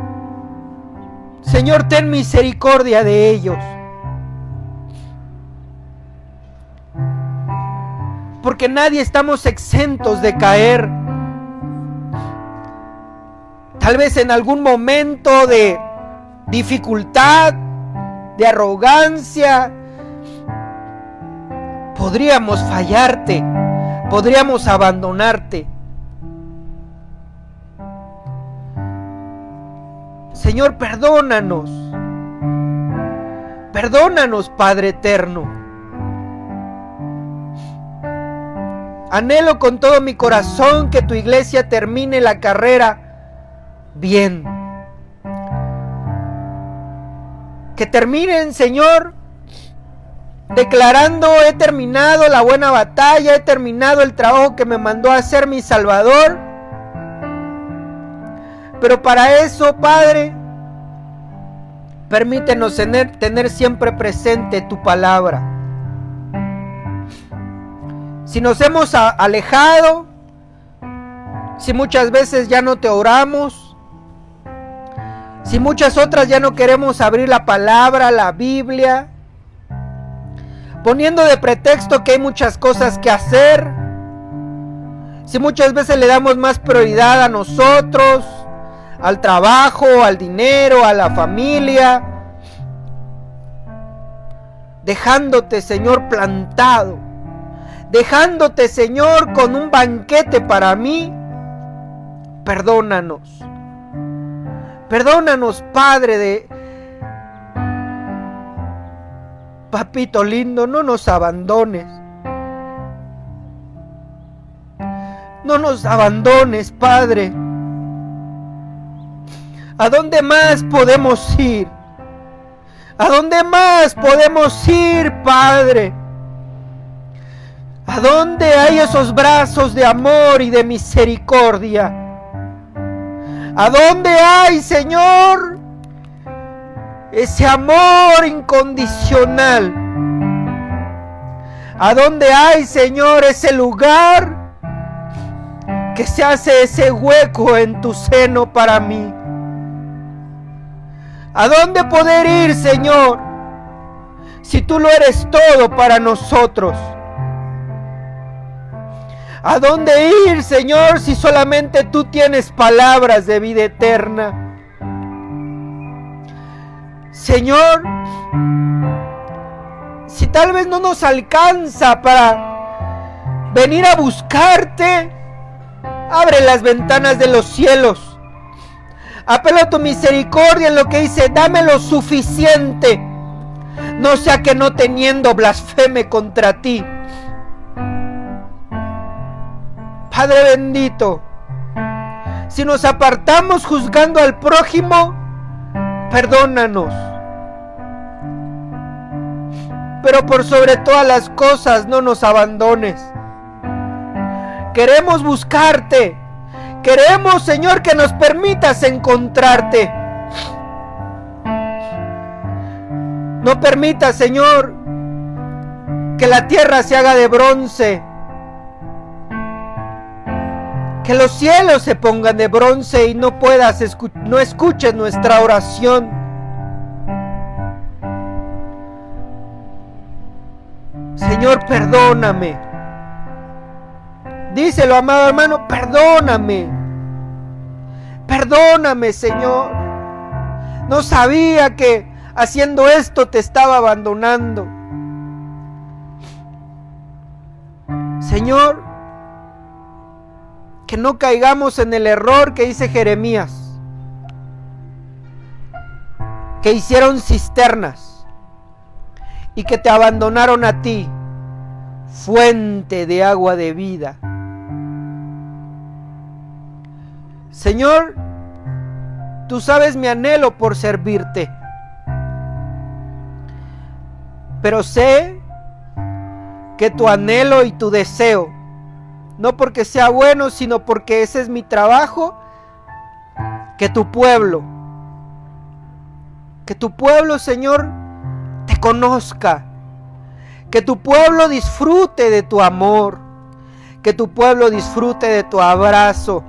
[SPEAKER 1] Señor, ten misericordia de ellos. Porque nadie estamos exentos de caer. Tal vez en algún momento de dificultad, de arrogancia, podríamos fallarte, podríamos abandonarte. Señor, perdónanos. Perdónanos, Padre eterno. Anhelo con todo mi corazón que tu iglesia termine la carrera bien. Que terminen, Señor, declarando: he terminado la buena batalla, he terminado el trabajo que me mandó a hacer mi Salvador. Pero para eso, Padre, permítenos tener siempre presente tu palabra. Si nos hemos alejado, si muchas veces ya no te oramos, si muchas otras ya no queremos abrir la palabra, la Biblia, poniendo de pretexto que hay muchas cosas que hacer, Si muchas veces le damos más prioridad a nosotros, al trabajo, al dinero, a la familia, dejándote, Señor, plantado, dejándote, Señor, con un banquete para mí. Perdónanos. Perdónanos, Padre Papito lindo, no nos abandones. No nos abandones, Padre. ¿A dónde más podemos ir? ¿A dónde más podemos ir, Padre? ¿A dónde hay esos brazos de amor y de misericordia? ¿A dónde hay, Señor, ese amor incondicional? ¿A dónde hay, Señor, ese lugar que se hace ese hueco en tu seno para mí? ¿A dónde poder ir, Señor, si tú lo eres todo para nosotros? ¿A dónde ir, Señor, si solamente tú tienes palabras de vida eterna? Señor, si tal vez no nos alcanza para venir a buscarte, abre las ventanas de los cielos. Apela a tu misericordia en lo que dice, dame lo suficiente, no sea que no teniendo blasfeme contra ti. Padre bendito, si nos apartamos juzgando al prójimo, perdónanos. Pero por sobre todas las cosas, no nos abandones. Queremos buscarte. Queremos, Señor, que nos permitas encontrarte. No permitas, Señor, que la tierra se haga de bronce. Que los cielos se pongan de bronce y no escuches nuestra oración. Señor, perdóname. Díselo, amado hermano, perdóname. Perdóname, Señor. No sabía que haciendo esto te estaba abandonando. Señor, que no caigamos en el error que dice Jeremías, que hicieron cisternas y que te abandonaron a ti, fuente de agua de vida. Señor, tú sabes mi anhelo por servirte, pero sé que tu anhelo y tu deseo, no porque sea bueno, sino porque ese es mi trabajo, que tu pueblo, Señor, te conozca, que tu pueblo disfrute de tu amor, que tu pueblo disfrute de tu abrazo.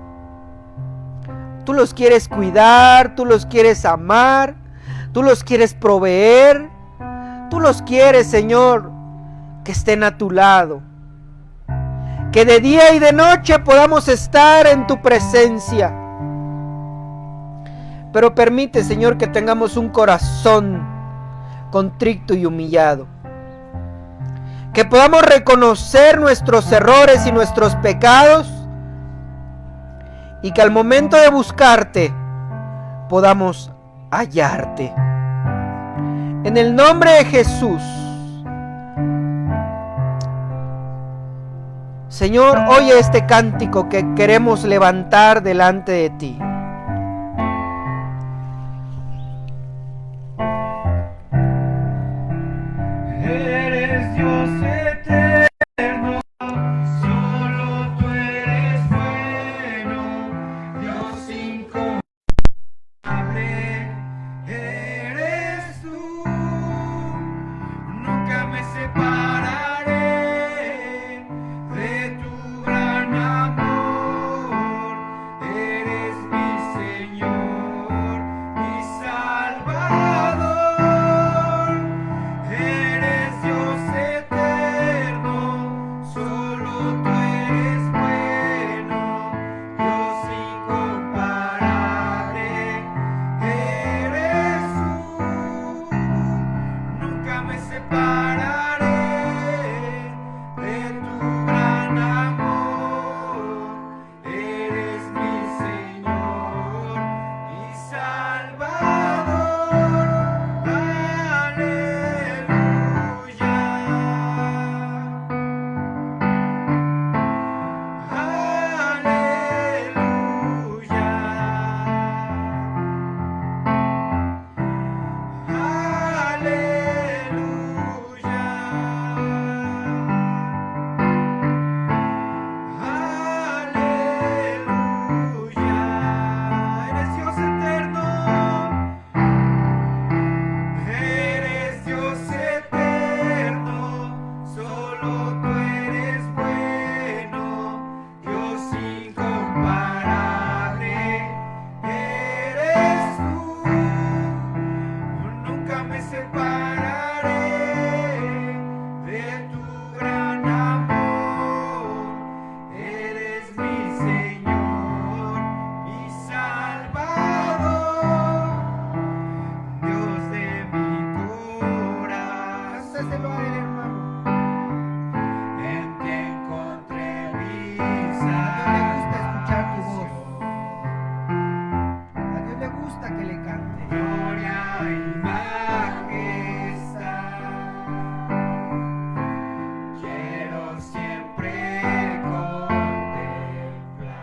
[SPEAKER 1] Tú los quieres cuidar, tú los quieres amar, tú los quieres proveer, tú los quieres, Señor, que estén a tu lado. Que de día y de noche podamos estar en tu presencia. Pero permite, Señor, que tengamos un corazón contrito y humillado. Que podamos reconocer nuestros errores y nuestros pecados. Y que al momento de buscarte, podamos hallarte. En el nombre de Jesús. Señor, oye este cántico que queremos levantar delante de ti.
[SPEAKER 2] Eres Dios eterno, solo tú eres bueno, Dios incomparable, eres tú, nunca me separaré de tu gran amor, eres mi tú eres bueno, Dios incomparable, eres tú. Nunca me separaré de tu gran amor. Eres mi Señor, mi Salvador, Dios de mi corazón.
[SPEAKER 1] Cántaselo a él, hermano.
[SPEAKER 2] En ti encontré mi
[SPEAKER 1] A Dios le gusta escuchar tu voz.
[SPEAKER 2] salvación.
[SPEAKER 1] A Dios le gusta que le cante.
[SPEAKER 2] Gloria y majestad, quiero siempre contemplar.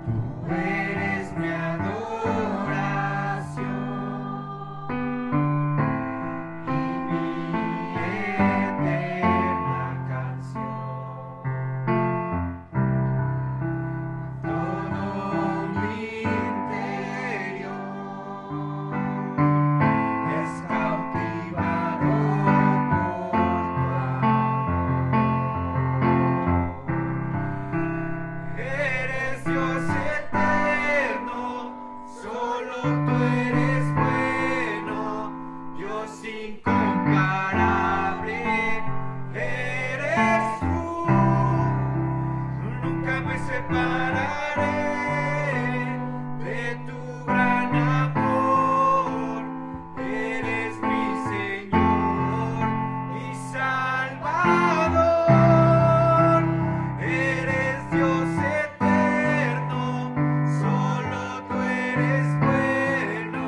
[SPEAKER 2] Tú eres mi adoración y mi eterna canción. Todo mi interior es cautivado por tu amor. Eres Dios eterno, solo tú eres bueno, Dios incomparable, eres tú. Nunca me separaré de tu gran amor. Eres mi Señor, mi Salvador. Eres Dios eterno, solo tú eres bueno,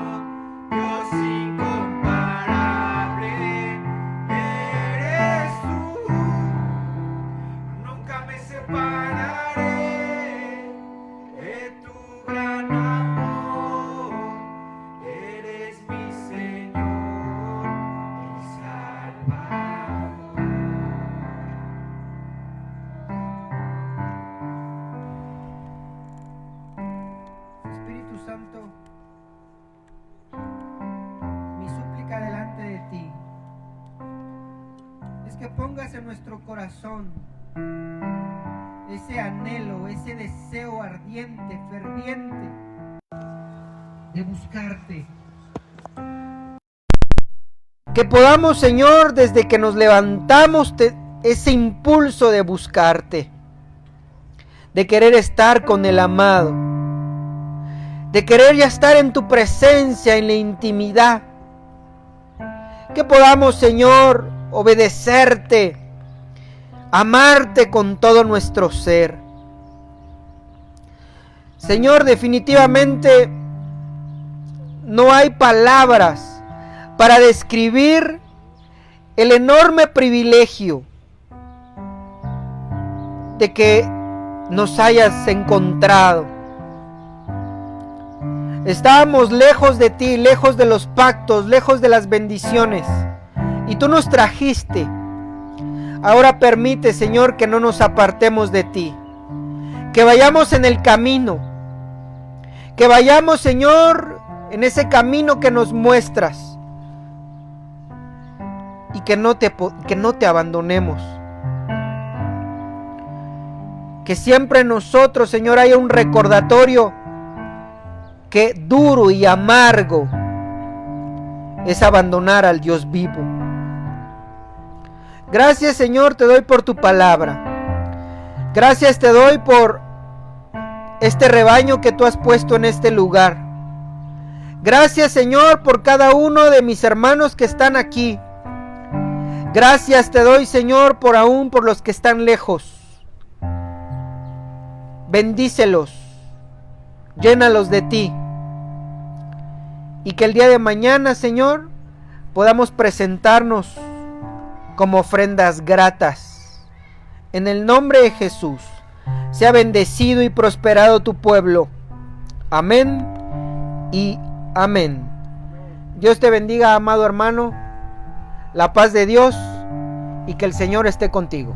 [SPEAKER 2] Dios incomparable, eres tú. Nunca me separaré de tu gran amor. Eres mi Señor, mi Salvador.
[SPEAKER 1] Espíritu Santo, mi súplica delante de ti es que pongas en nuestro corazón ese anhelo, ese deseo ardiente, ferviente de buscarte. Que podamos, Señor, desde que nos levantamos, ese impulso de buscarte, de querer estar con el amado, de querer ya estar en tu presencia, en la intimidad. Que podamos, Señor, obedecerte, amarte con todo nuestro ser. Señor, definitivamente no hay palabras para describir el enorme privilegio de que nos hayas encontrado. Estábamos lejos de ti, lejos de los pactos, lejos de las bendiciones, y tú nos trajiste. Ahora permite, Señor, que no nos apartemos de ti, que vayamos en el camino, que vayamos, Señor, en ese camino que nos muestras, y que no te abandonemos. Que siempre en nosotros, Señor, haya un recordatorio que duro y amargo es abandonar al Dios vivo. Gracias, Señor, te doy por tu palabra. Gracias te doy por este rebaño que tú has puesto en este lugar. Gracias, Señor, por cada uno de mis hermanos que están aquí. Gracias te doy, Señor, por los que están lejos. Bendícelos, llénalos de ti. Y que el día de mañana, Señor, podamos presentarnos como ofrendas gratas. En el nombre de Jesús, sea bendecido y prosperado tu pueblo. Amén y amén. Dios te bendiga, amado hermano. La paz de Dios y que el Señor esté contigo.